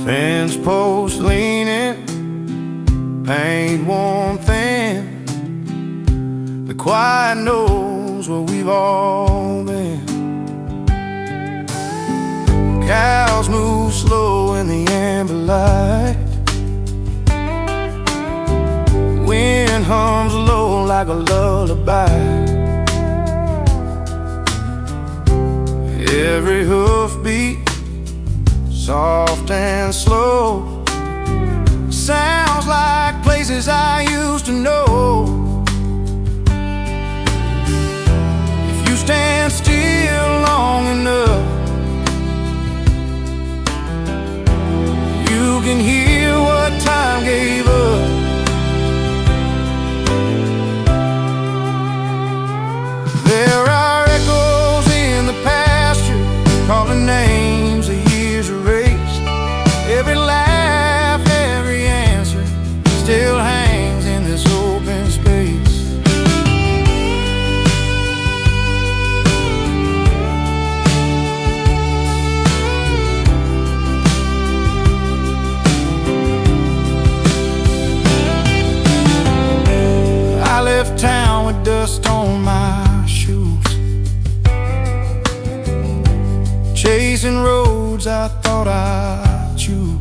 [SPEAKER 1] Fence post leaning, paint worn thin. The quiet knows where we've all been. Cows move slow in the amber light. Wind hums low like a lullaby. Every hoofbeat, soft and slow, sounds like places I used to know. If you stand still long enough, you can hear what time gave up. There are echoes in the pasture, calling names the years erased. Every laugh, every answer still hangs in this open space. I left town with dust on my shoes, chasing roads I thought I'd choose.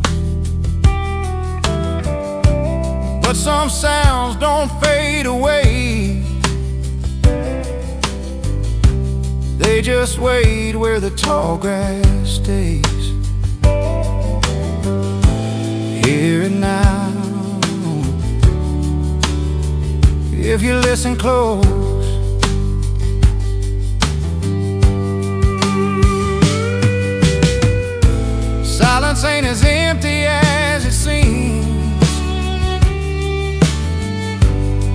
[SPEAKER 1] But some sounds don't fade away, they just wait where the tall grass stays. Hear it now, if you listen close. Silence ain't as empty as it seems.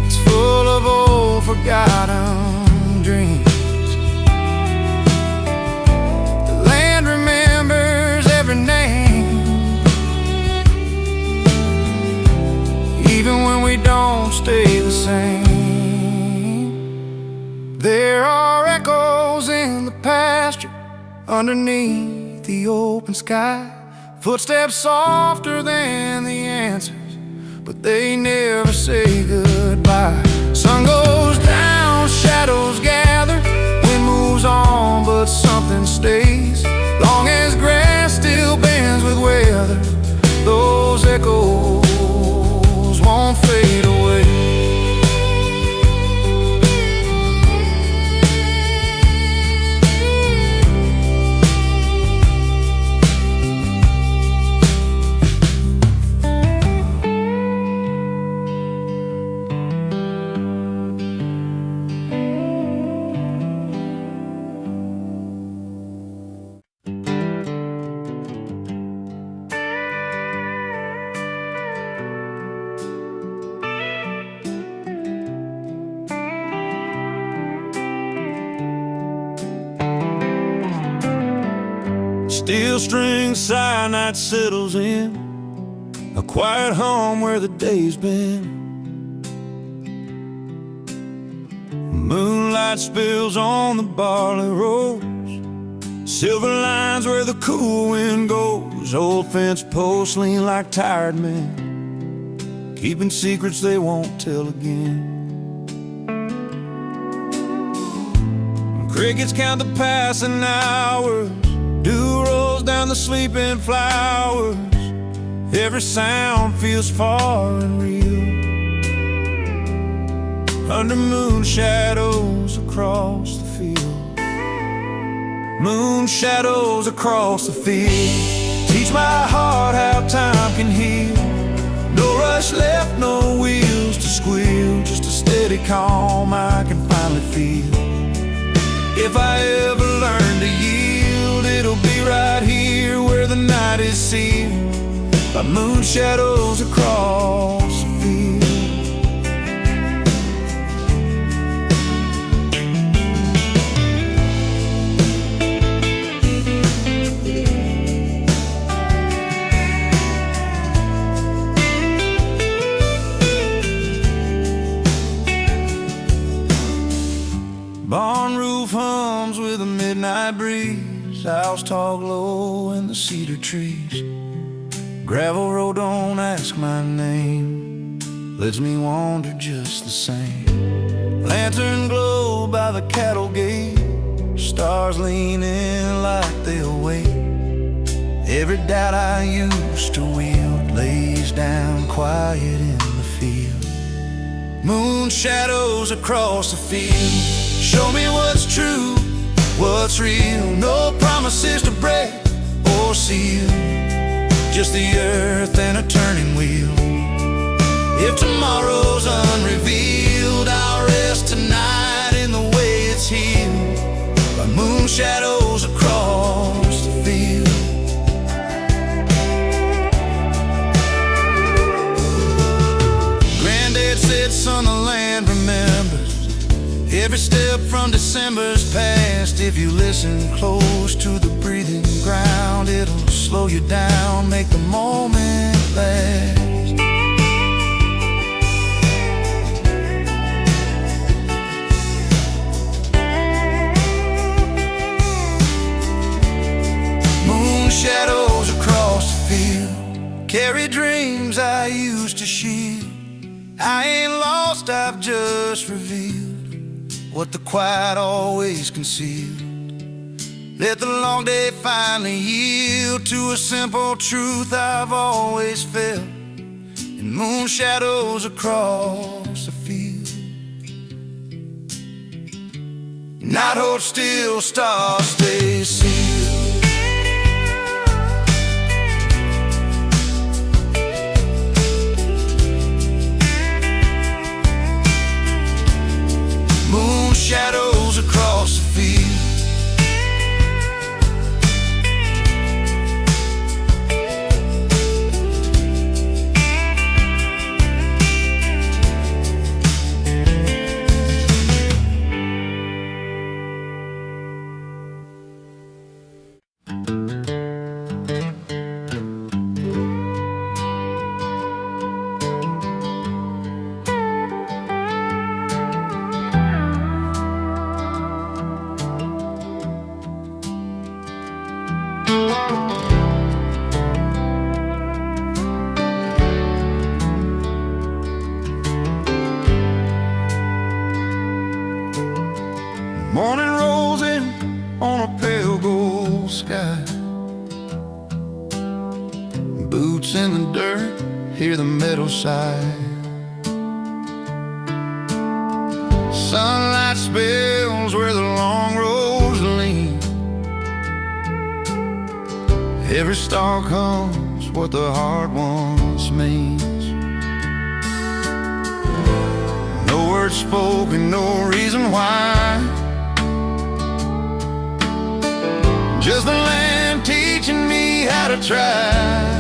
[SPEAKER 1] It's full of old forgotten dreams. The land remembers every name, even when we don't stay the same. There are echoes in the pasture underneath the open sky. Footsteps softer than the answers, but they never say goodbye. Sun goes down, shadows gather, wind moves on, but something stays. Long as grass still bends with weather, those echoes won't fade away. Steel string cyanide settles in, a quiet home where the day's been. Moonlight spills on the barley rows, silver lines where the cool wind goes. Old fence posts lean like tired men, keeping secrets they won't tell again. Crickets count the passing hours, dew rolls down the sleeping flowers. Every sound feels far and real, under moon shadows across the field. Moon shadows across the field teach my heart how time can heal. No rush left, no wheels to squeal, just a steady calm I can finally feel. If I ever learn to yield, it'll be right here where the night is sealed by moon shadows across the field. owls talk low in the cedar trees. Gravel road, don't ask my name, lets me wander just the same. Lantern glow by the cattle gate, stars lean in like they'll wait. Every doubt I used to wield lays down quiet in the field. Moon shadows across the field show me what's true, what's real. No promises to break or seal, just the earth and a turning wheel. If tomorrow's unrevealed, I'll rest tonight in the way it's healed by moon shadows across the field. Granddad said, son, the land remembers every step from December's past. If you listen close to the breathing ground, it'll slow you down, make the moment last. Moon shadows across the field carry dreams I used to shield. I ain't lost, I've just revealed what the quiet always concealed. Let the long day finally yield to a simple truth I've always felt. In moon shadows across the field, night holds still, stars stay sealed. Moon shadows across the field. Morning rolls in on a pale gold sky. Boots in the dirt, hear the meadow sigh. Sunlight spills where the long roads lean. Every star comes what the heart once means. No words spoken, no reason why, just the land teaching me how to try.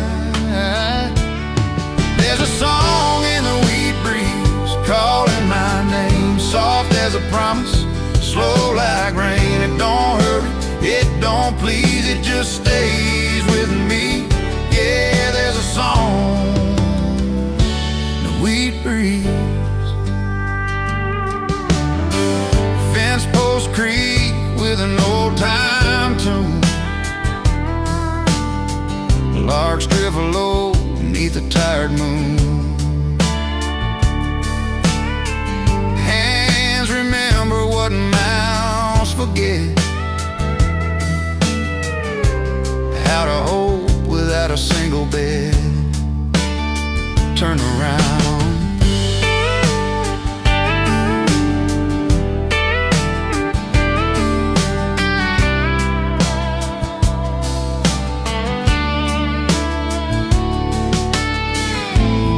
[SPEAKER 1] There's a song in the wheat breeze calling my name, soft as a promise, slow like rain. It don't hurt, it don't please, it just stays with me. Yeah, there's a song in the wheat breeze. Fence post creek with an old time tune. Larks drivel low beneath the tired moon. Hands remember what mouths forget, how to hope without a single bed. Turn around,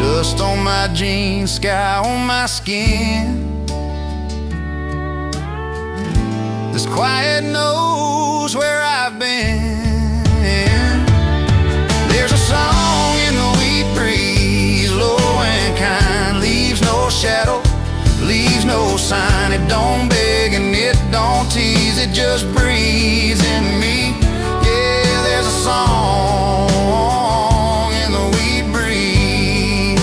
[SPEAKER 1] dust on my jeans, sky on my skin. This quiet knows where I've been. There's a song in the wheat breeze, low and kind, leaves no shadow, leaves no sign. It don't beg and it don't tease, it just breathes in me. Yeah, there's a song in the wheat breeze.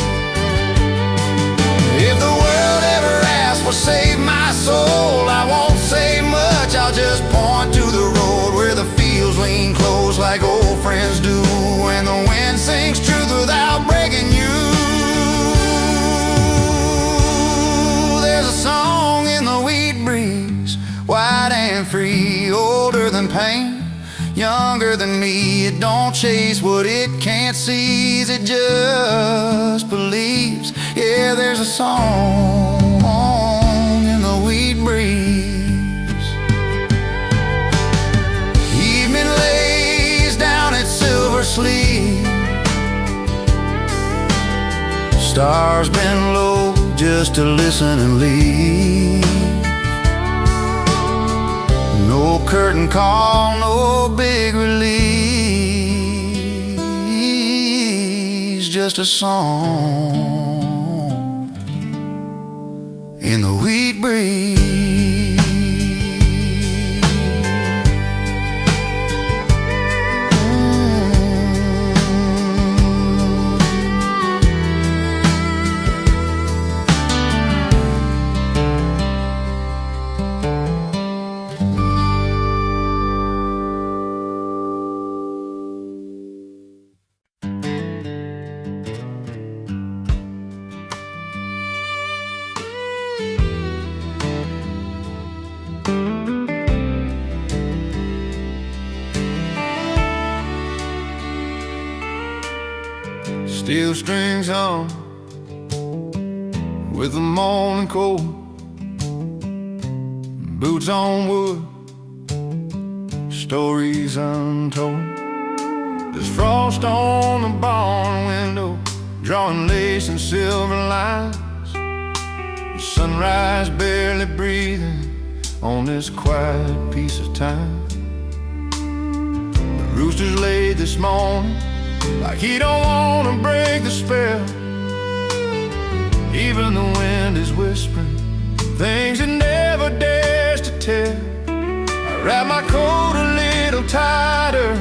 [SPEAKER 1] If the world ever asks what saved my soul, I won't say much, I'll just point to the smarter than me. It don't chase what it can't seize, it just believes. Yeah, there's a song in the wheat breeze. Evening lays down its silver sleeve. Stars bend low just to listen and leave. No curtain call, no big release, just a song in the wheat breeze. Steel strings on with the morning cold, boots on wood, stories untold. There's frost on the barn window, drawing lace and silver lines. The sunrise barely breathing on this quiet piece of time. The rooster's laid this morning like he don't want to break the spell. Even the wind is whispering things it never dares to tell. I wrap my coat a little tighter,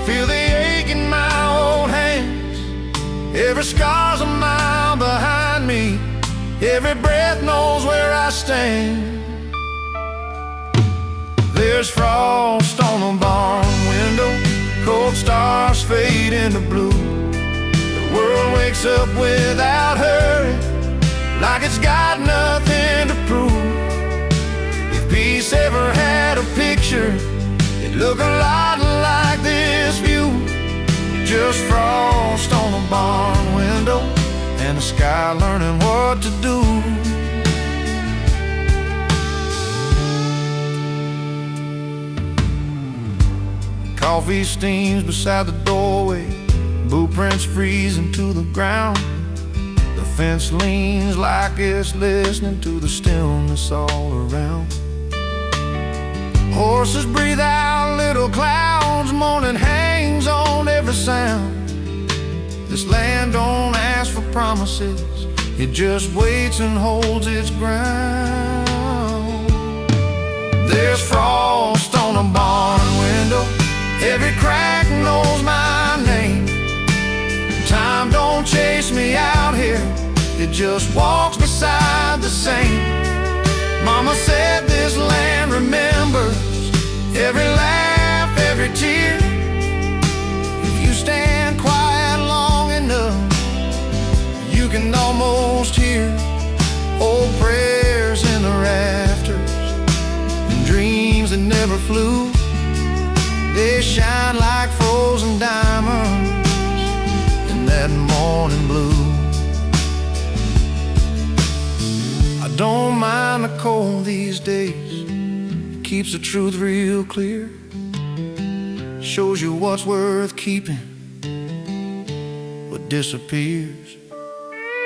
[SPEAKER 1] feel the ache in my old hands. Every scar's a mile behind me, every breath knows where I stand. There's frost on the barn window, cold stars fade into blue. The world wakes up without hurry, like it's got nothing to prove. If peace ever had a picture, it'd look a lot like this view. Just frost on the barn window, and the sky learning what to do. Coffee steams beside the doorway, boot prints freezing to the ground. The fence leans like it's listening to the stillness all around. Horses breathe out little clouds, morning hangs on every sound. This land don't ask for promises, it just waits and holds its ground. There's frost on a barn window, every crack knows my name. Time don't chase me out here, it just walks beside the same. Mama said this land remembers every laugh, every tear. If you stand quiet long enough, you can almost hear old prayers in the rafters and dreams that never flew. They shine like frozen diamonds in that morning blue. I don't mind the cold these days, it keeps the truth real clear. Shows you what's worth keeping, what disappears.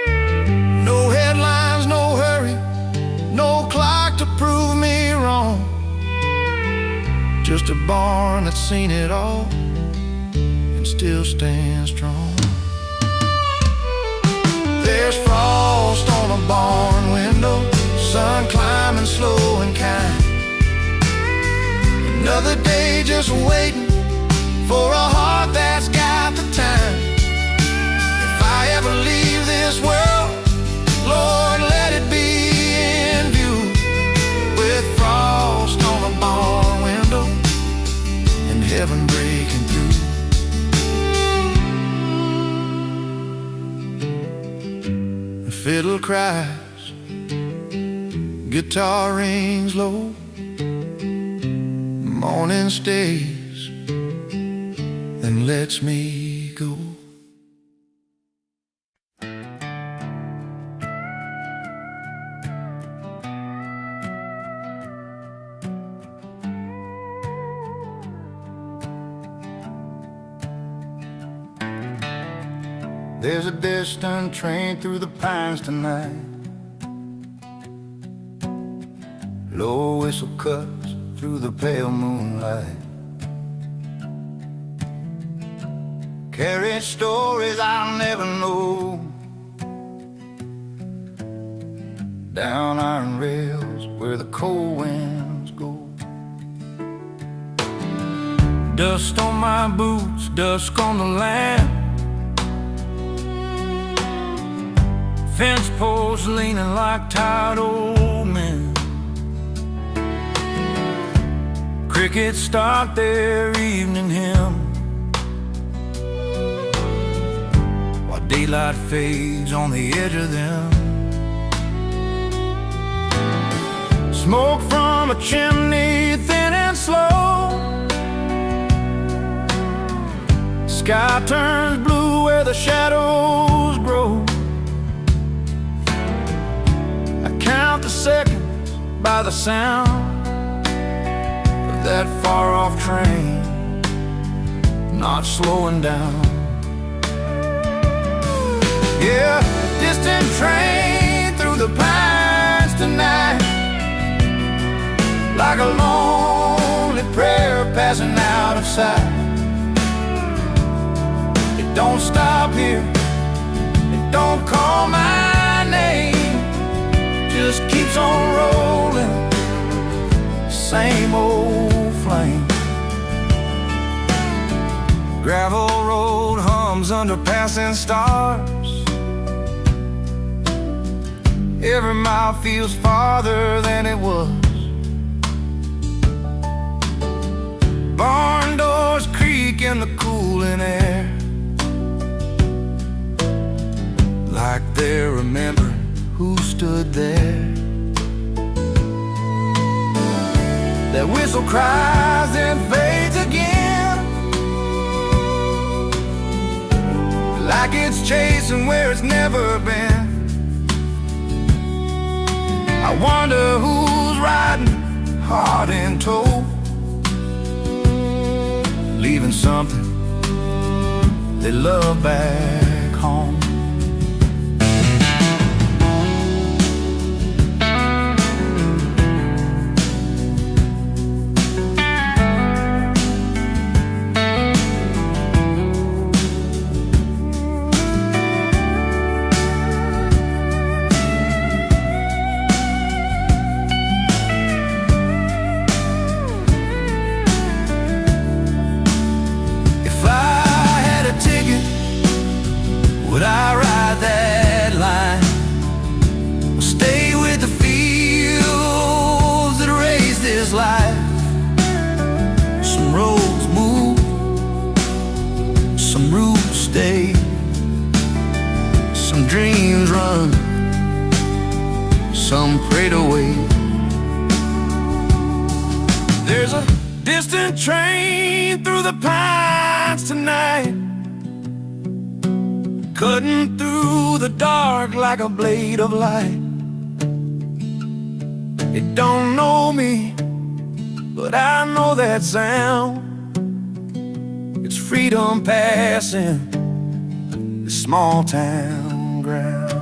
[SPEAKER 1] No headlines, no hurry, no clock to prove me wrong. Just a barn that's seen it all and still stands strong. There's frost on a barn window, sun climbing slow and kind. Another day just waiting for a heart that's got the time. If I ever leave this world, Lord, let it be in view, with frost on a barn window and heaven breaking through. The fiddle cries, guitar rings low, morning stays then lets me go. There's a distant train through the pines tonight. Low whistle cuts through the pale moonlight. Carried stories I'll never know. Down iron rails where the cold winds go. Dust on my boots, dusk on the land. Fence posts leaning like tired old men. Crickets start their evening hymn, while daylight fades on the edge of them. Smoke from a chimney, thin and slow. Sky turns blue where the shadows grow. Count the seconds by the sound of that far-off train not slowing down. Yeah, a distant train through the pines tonight, like a lonely prayer passing out of sight. It don't stop here, it don't call my name, just keeps on rolling, same old flame. Gravel road hums under passing stars. Every mile feels farther than it was. Barn doors creak in the cooling air, like they're remembering who stood there. That whistle cries and fades again, like it's chasing where it's never been. I wonder who's riding heart in tow, leaving something they love back home. Would I ride that line, or stay with the fields that raised this life? Some roads move, some roots stay, some dreams run, some prayed away. There's a distant train through the pines tonight, cutting through the dark like a blade of light. It don't know me, but I know that sound. It's freedom passing this small town ground.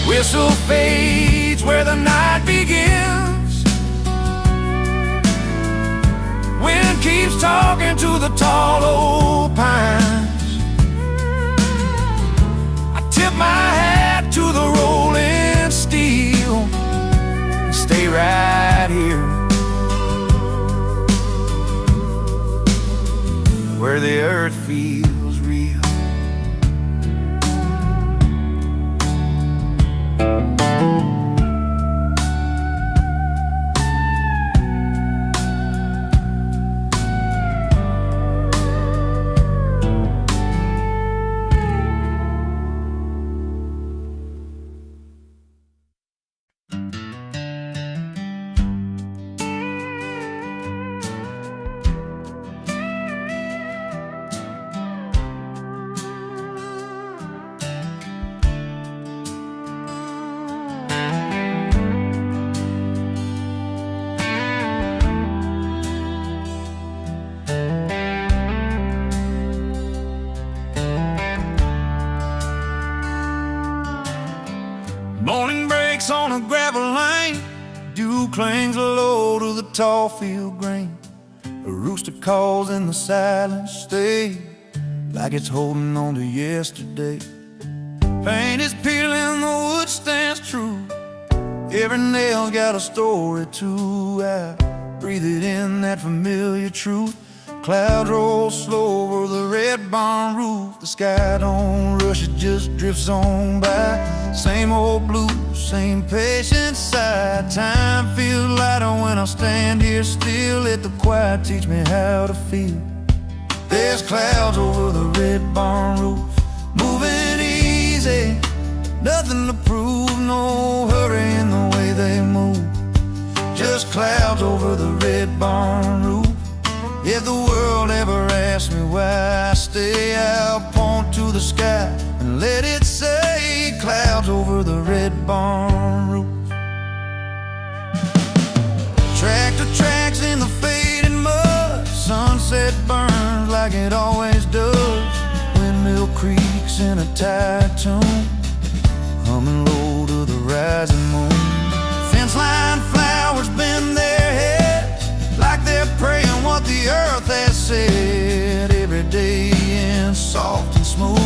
[SPEAKER 1] Whistle fades where the night begins. Wind keeps talking to the tall old pines. Tip my hat to the rolling steel, stay right here where the earth feels real. clings low to the tall field grain. A rooster calls in the silent stay, like it's holding on to yesterday. Paint is peeling, the wood stands true. Every nail's got a story too. I breathe it in, that familiar truth. Clouds roll slow over the red barn roof. The sky don't rush, it just drifts on by. Same old blues, same patient sigh. Time feels lighter when I stand here still. Let the quiet teach me how to feel. There's clouds over the red barn roof, moving easy, nothing to prove. No hurry in the way they move. Just clouds over the red barn roof. If the world ever asks me why I stay, I'll point to the sky and let it say, clouds over the red barn roof. Tractor tracks in the faded mud. Sunset burns like it always does. Windmill creaks in a tired tune, humming low to the rising moon. Fence line flowers bend their heads like they're praying what the earth has said. Every day in soft and smooth,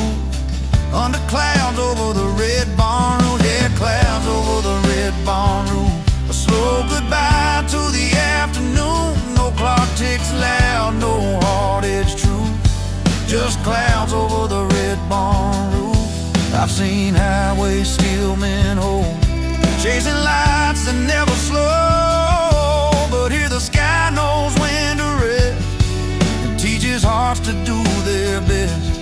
[SPEAKER 1] under clouds over the red barn roof. Yeah, clouds over the red barn roof. A slow goodbye to the afternoon. No clock ticks loud, no hard-edged truth. Just clouds over the red barn roof. I've seen highway steelmen hold, chasing lights that never slow. But here the sky knows when to rest and teaches hearts to do their best.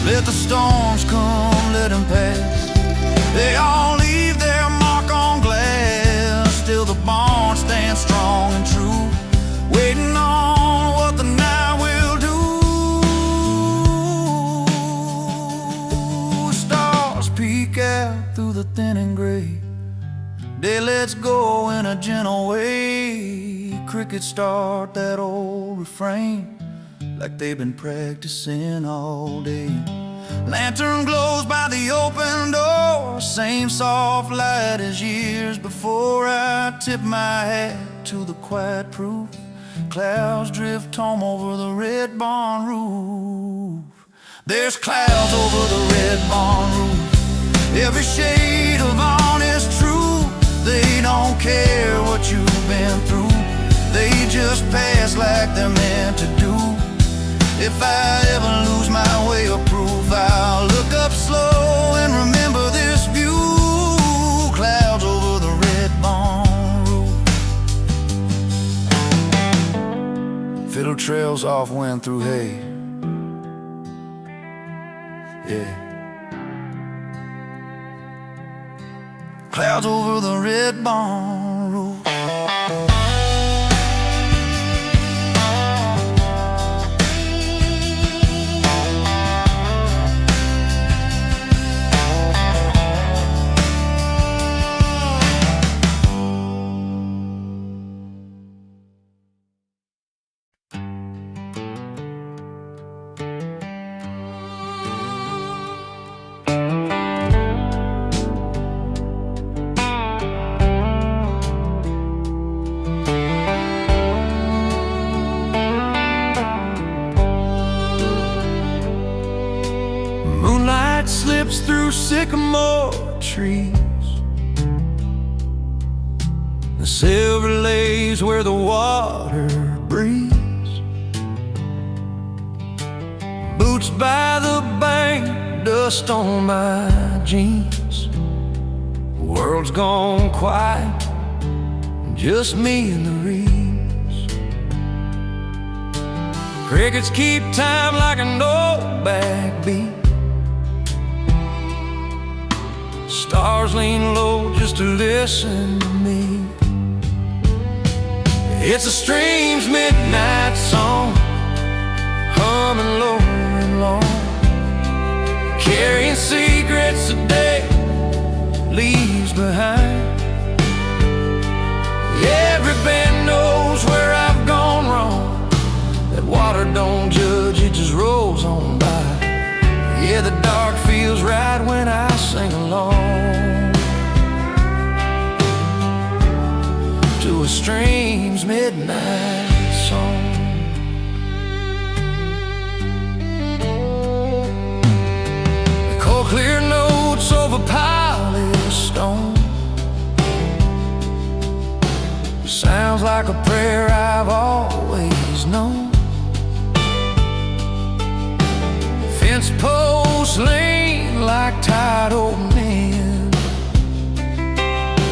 [SPEAKER 1] Let the storms come, let them pass. They all leave their mark on glass. Still the barn stands strong and true, waiting on what the night will do. Stars peek out through the thinning gray. Day lets go in a gentle way. Crickets start that old refrain like they've been practicing all day. Lantern glows by the open door, same soft light as years before. I tip my hat to the quiet proof. Clouds drift home over the red barn roof. There's clouds over the red barn roof. Every shade of honest truth. They don't care what you've been through. They just pass like they're meant to do. If I ever lose my way of proof, I'll look up slow and remember this view. Clouds over the red barn roof. Fiddle trails off wind through hay. Yeah. Clouds over the red barn roof. Slips through sycamore trees. The silver lays where the water breathes. Boots by the bank, dust on my jeans. The world's gone quiet, just me and the reeds. Crickets keep time like an old backbeat. Stars lean low just to listen to me. It's a stream's midnight song, humming low and long, carrying secrets a day leaves behind. Every bend knows where I've gone wrong. That water don't judge, it just rolls on by. Yeah, the dark feels right when I sing along to a stream's midnight song. The cold clear notes of a polished stone sounds like a prayer I've always known. Fence posts lean like tired old men,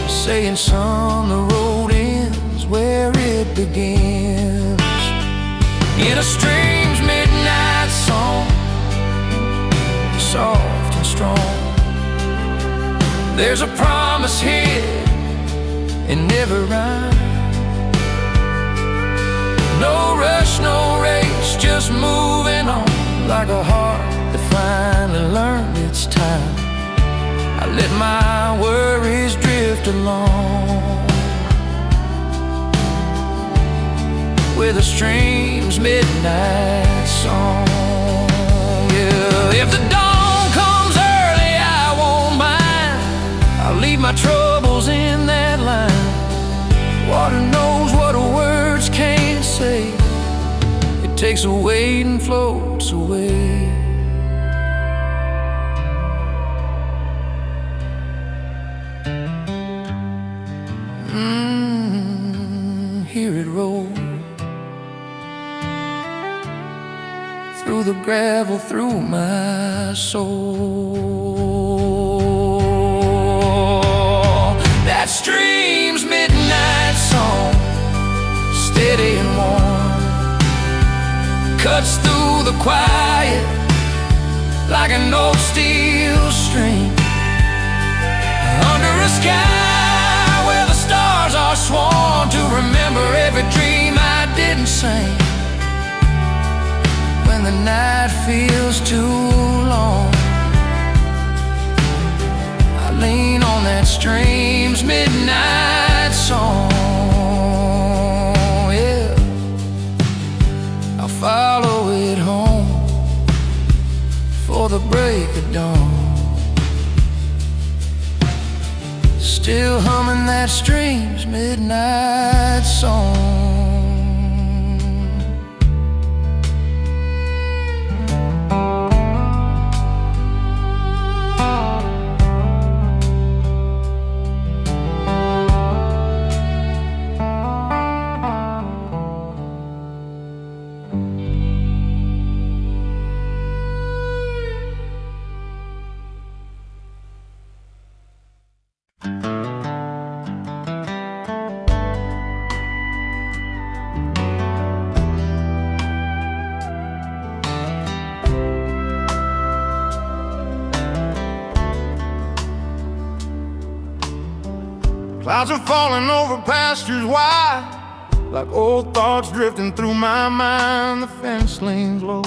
[SPEAKER 1] saying, son, the road ends where it begins. In a stream's midnight song, soft and strong, there's a promise hid in every rhyme. No rush, no race, just moving on, like a heart that finally learned its time. I let my worries drift along with a stream's midnight song. Yeah, if the dawn comes early, I won't mind. I'll leave my troubles in that line. Water knows what words can't say. It takes a weight and floats away. Hear it roll through the gravel, through my soul. That stream's midnight song, steady and warm, cuts through the quiet like an old steel string. Under a sky where the stars are sworn to remember every dream I didn't sing. When the night feels too long, I lean on that stream's midnight song. Yeah, I'll follow it home for the break of dawn. Still humming that stream's midnight song.
[SPEAKER 3] Clouds are falling over pastures wide, like old thoughts drifting through my mind. The fence leans low,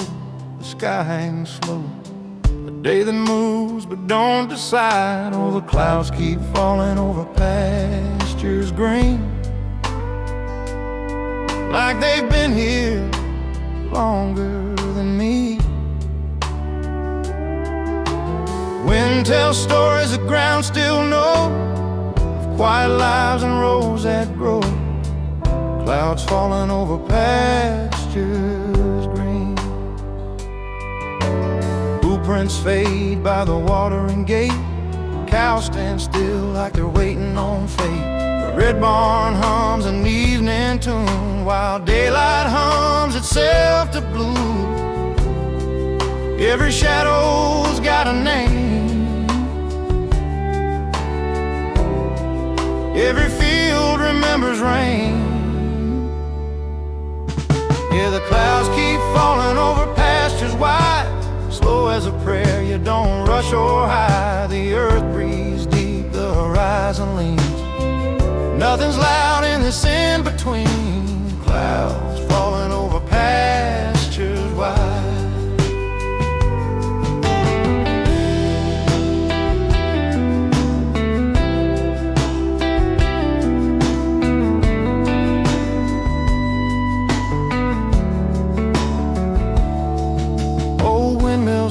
[SPEAKER 3] the sky hangs slow, a day that moves but don't decide. Oh, the clouds keep falling over pastures green, like they've been here longer than me. Wind tells stories the ground still knows, quiet lives and roads that grow. Clouds falling over pastures green. Blueprints fade by the watering gate. Cows stand still like they're waiting on fate. The red barn hums an evening tune, while daylight hums itself to blue. Every shadow's got a name, every field remembers rain. Yeah, the clouds keep falling over pastures wide, slow as a prayer, you don't rush or hide. The earth breathes deep, the horizon leans. Nothing's loud in this in-between. Clouds falling over pastures wide.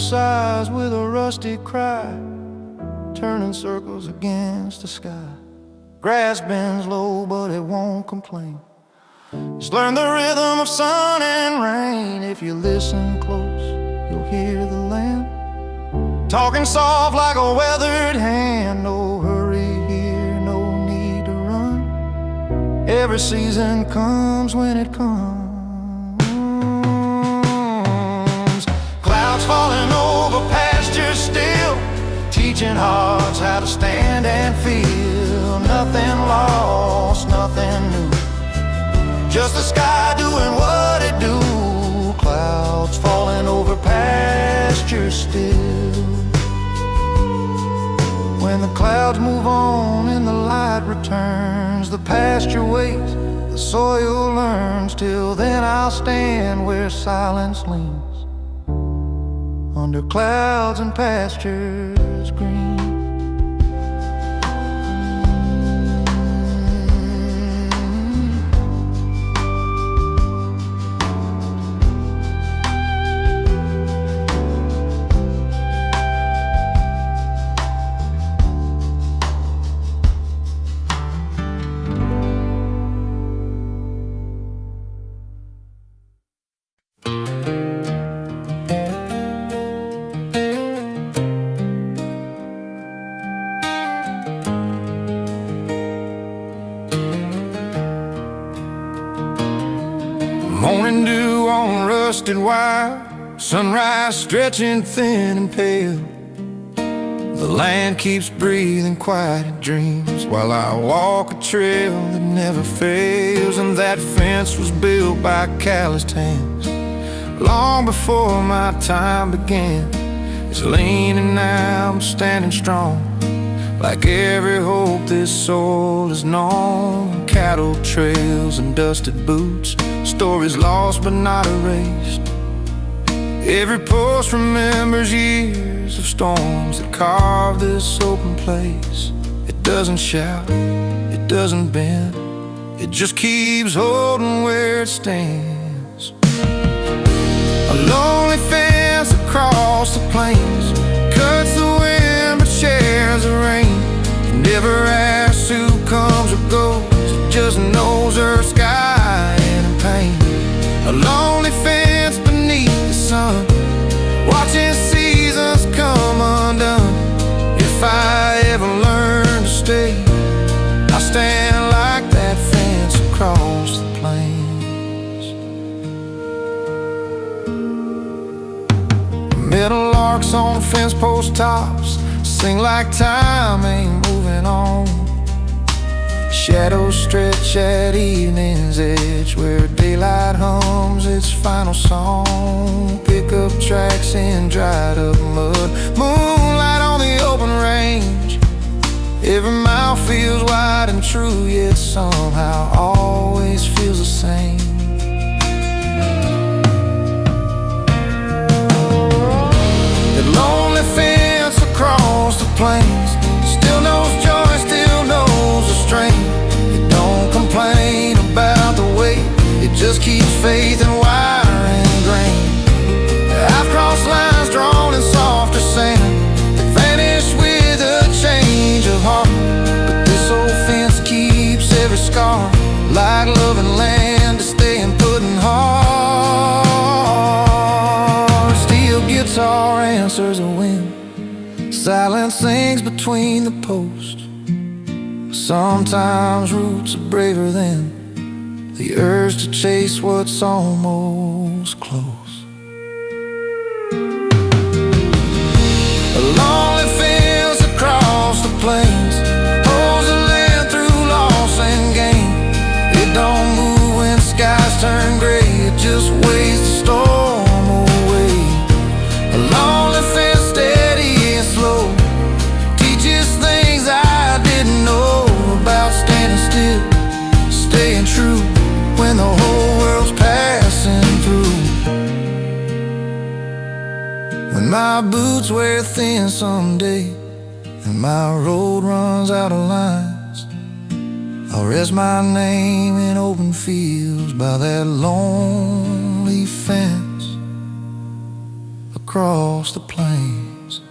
[SPEAKER 3] Sighs with a rusty cry, turning circles against the sky. Grass bends low, but it won't complain. Just learn the rhythm of sun and rain. If you listen close, you'll hear the land talking soft like a weathered hand. No hurry here, no need to run. Every season comes when it comes. Clouds falling over pastures still, teaching hearts how to stand and feel. Nothing lost, nothing new, just the sky doing what it do. Clouds falling over pastures still. When the clouds move on and the light returns, the pasture waits, the soil learns. Till then I'll stand where silence leans, under clouds and pastures green.
[SPEAKER 1] Morning dew on rusted wire, sunrise stretching thin and pale. The land keeps breathing quiet dreams while I walk a trail that never fails. And that fence was built by calloused hands long before my time began. It's leaning now, I'm standing strong, like every hope this soul has known. Cattle trails and dusted boots, stories lost but not erased. Every post remembers years of storms that carved this open place. It doesn't shout, it doesn't bend, it just keeps holding where it stands. A lonely fence across the plains cuts the wind but shares the rain. Never asks who comes or goes, it just knows her sky and her pain. A lonely fence beneath the sun, watching seasons come undone. If I ever learn to stay, I'll stand like that fence across the plains. Metal arcs on fence post tops sing like time ain't moving on. Shadows stretch at evening's edge where daylight hums its final song. Pickup tracks in dried up mud, moonlight on the open range. Every mile feels wide and true, yet somehow always feels the same. That lonely fence across the plains still knows joy, still knows the strain. It don't complain about the weight, it just keeps faith and wire and grain. I've crossed lines drawn in softer sand that vanish with a change of heart, but this old fence keeps every scar, like love and land to stay and putting hard. Steel guitar answers a wind, silence sings between the posts. Sometimes roots are braver than the urge to chase what's almost close. A lonely fence across the plains holds the land through loss and gain. It don't move when skies turn gray, it just waits the storm away. A lonely fence steady and slow teaches things I didn't know about standing still, staying true when the whole world's passing through. When my boots wear thin someday and my road runs out of lines, I'll rest my name in open fields by that lonely fence across the plains.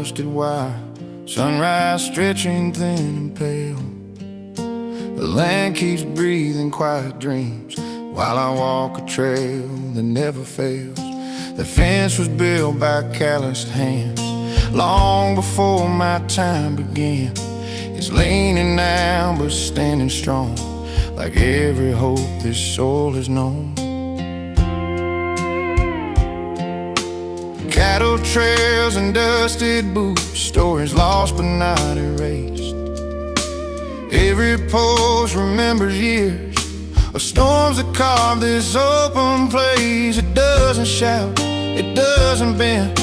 [SPEAKER 1] dusted wire. Sunrise stretching thin and pale. The land keeps breathing quiet dreams while I walk a trail that never fails. The fence was built by calloused hands long before my time began. It's leaning now but standing strong, like every hope this soul has known. Cattle trails and dusted boots, stories lost but not erased. Every post remembers years of storms that carved this open place. It doesn't shout, it doesn't bend,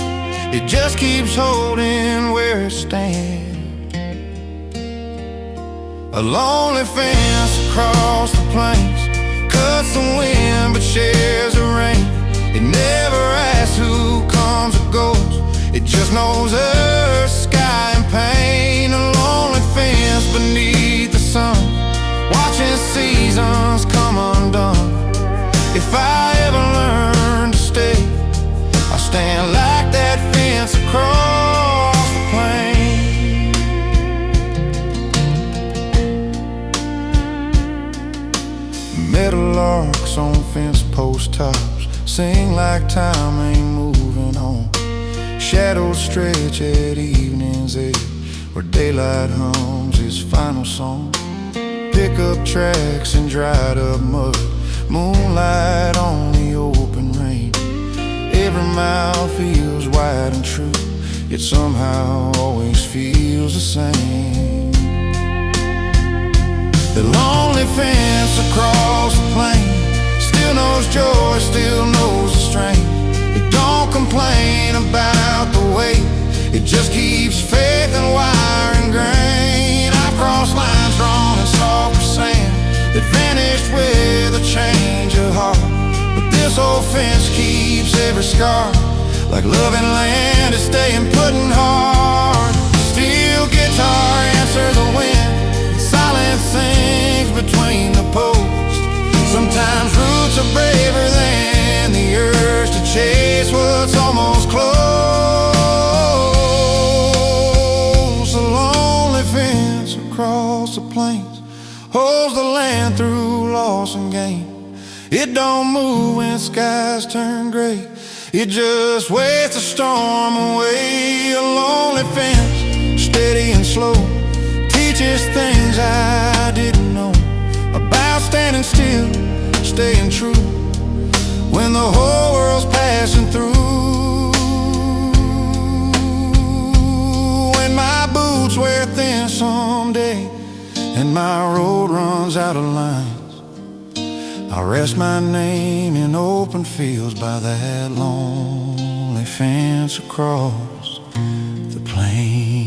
[SPEAKER 1] it just keeps holding where it stands. A lonely fence across the plains cuts the wind but shares the rain. It never asks who comes or goes, it just knows earth, sky, and pain. A lonely fence beneath the sun, watching seasons come undone. If I ever learn to stay, I'll stand like that fence across the plain. Meadowlarks on fence post tops sing like time ain't moving on. Shadows stretch at evening's edge where daylight hums its final song. Pickup tracks and dried up mud, moonlight on the open range. Every mile feels wide and true, yet somehow always feels the same. The lonely fence across the plain still knows joy, still knows the strain. It don't complain about the weight, it just keeps faith and wire and grain. I've crossed lines drawn in softer sand that vanished with a change of heart, but this old fence keeps every scar, like loving land is staying put in hard. Steel guitar answers the wind, silence sings between the posts. Sometimes roots are braver than the urge to chase what's almost close. A lonely fence across the plains holds the land through loss and gain. It don't move when skies turn gray, it just waits a storm away. A lonely fence, steady and slow, teaches things I didn't know about standing still, staying true when the whole world's passing through. When my boots wear thin someday and my road runs out of lines, I'll rest my name in open fields by that lonely fence across the plain.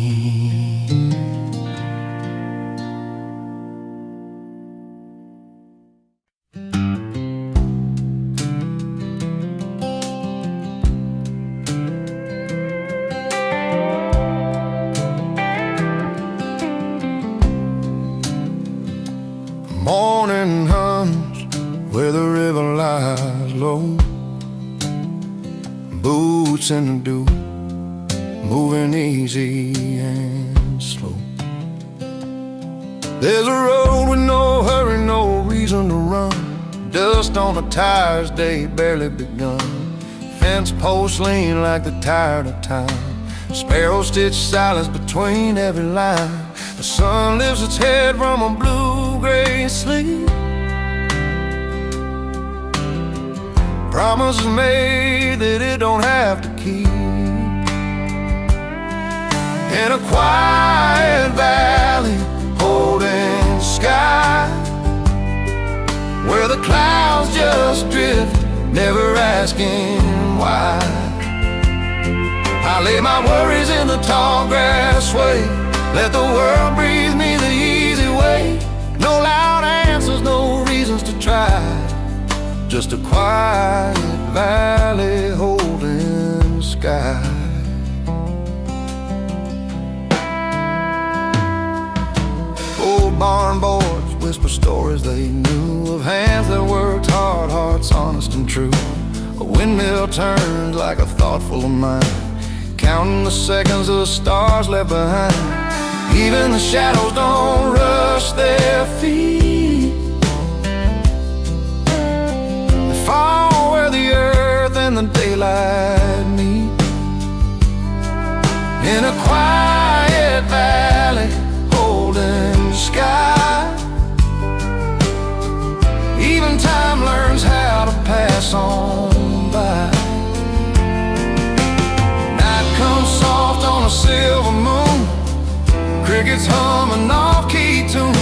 [SPEAKER 1] Morning hums where the river lies low, boots in the dew, moving easy and slow. There's a road with no hurry, no reason to run, dust on the tires, day barely begun. Fence posts lean like they're tired of time, sparrows stitch silence between every line. The sun lifts its head from a blue-gray sleep, promises made that it don't have to keep. In a quiet valley holding sky, where the clouds just drift, never asking why. I lay my worries in the tall grass way, let the world breathe me the easy way. No loud answers, no reasons to try, just a quiet valley holding sky. Old barn boards whisper stories they knew of hands that worked hard, hearts honest and true. A windmill turns like a thought full of mine,
[SPEAKER 3] counting the seconds of the stars left behind. Even the shadows don't rush their feet. They fall where the earth and the daylight meet. In a quiet valley, holding the sky, even time learns how to pass on by. Night comes soft on a silver moon, crickets hum an off-key tune.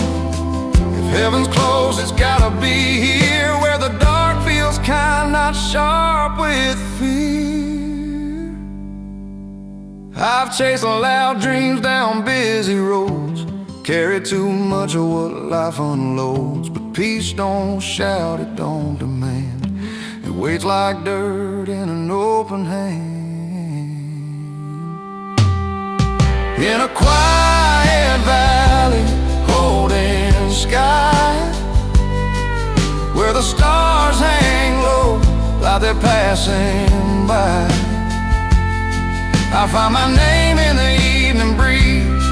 [SPEAKER 3] If heaven's closed, it's gotta be here, where the dark feels kind, not sharp with fear. I've chased loud dreams down busy roads, carried too much of what life unloads. But peace don't shout, it don't demand. It waits like dirt in an open hand. In a quiet valley, holding the sky, where the stars hang low like they're passing by, I find my name in the evening breeze,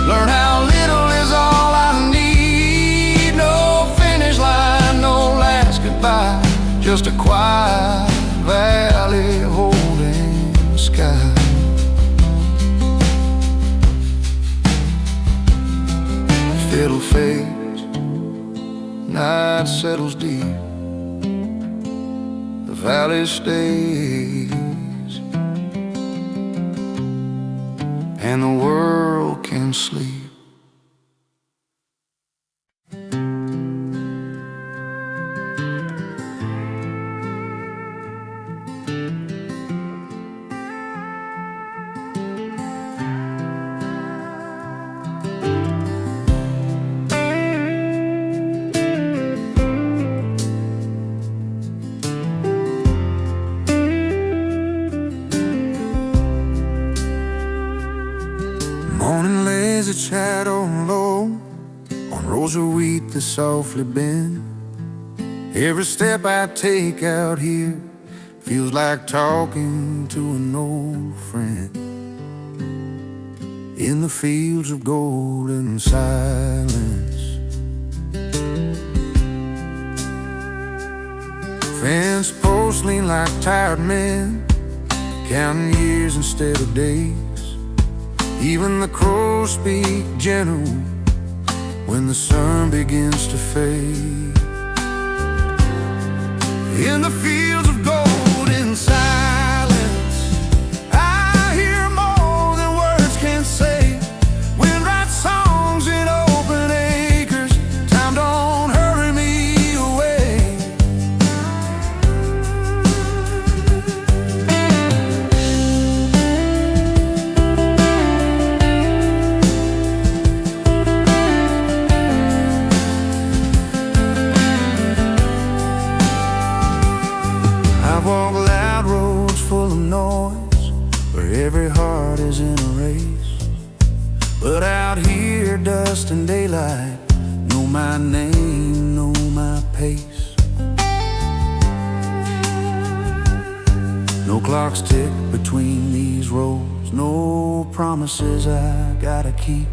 [SPEAKER 3] learn how little is all I need. No finish line, no last goodbye, just a quiet valley holding the sky. Fiddle fades, night settles deep, the valley stays, and the world can sleep. Morning lays its shadow low on rows of wheat that softly bend. Every step I take out here feels like talking to an old friend. In the fields of golden silence, fence posts lean like tired men, counting years instead of days. Even the crows speak gentle when the sun begins to fade. In the fields of golden silence, I hear more than words can say. Wind writes songs in open acres, time don't hurry me away. Walk loud roads full of noise, where every heart is in a race. But out here, dust and daylight know my name, know my pace. No clocks tick between these roads, no promises I gotta keep.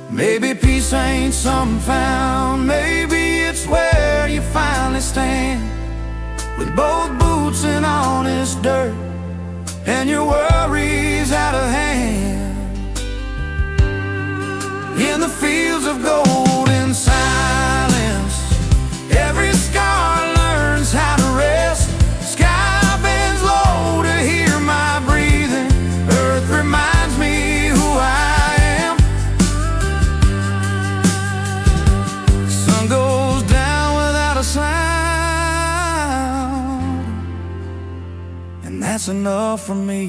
[SPEAKER 3] Maybe peace ain't something found, maybe it's where you finally stand, with both boots in honest dirt and your worries out of hand. In the fields of golden silence, every scar learns how to rest. Sky bends low to hear my breathing, earth reminds me who I am. Sun goes down without a sound, and that's enough for me.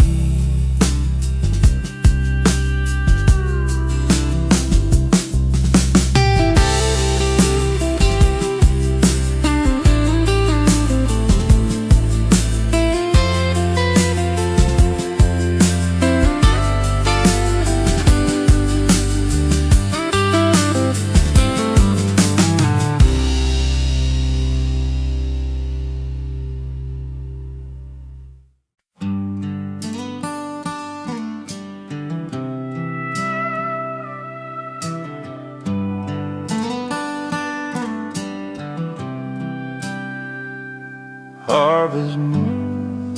[SPEAKER 3] harvest moon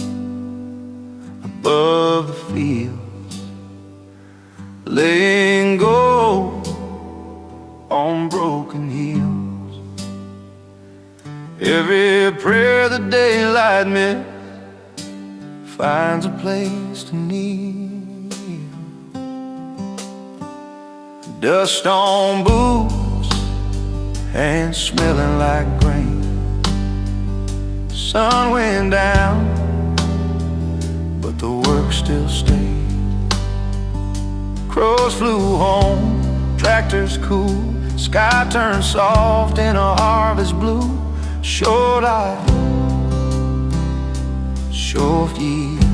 [SPEAKER 3] above the fields, laying gold on broken heels. Every prayer the daylight missed finds a place to kneel. Dust on boots and smelling like grain. Sun went down, but the work still stayed. Crows flew home, tractors cool, sky turned soft in a harvest blue. Short eyes, short years.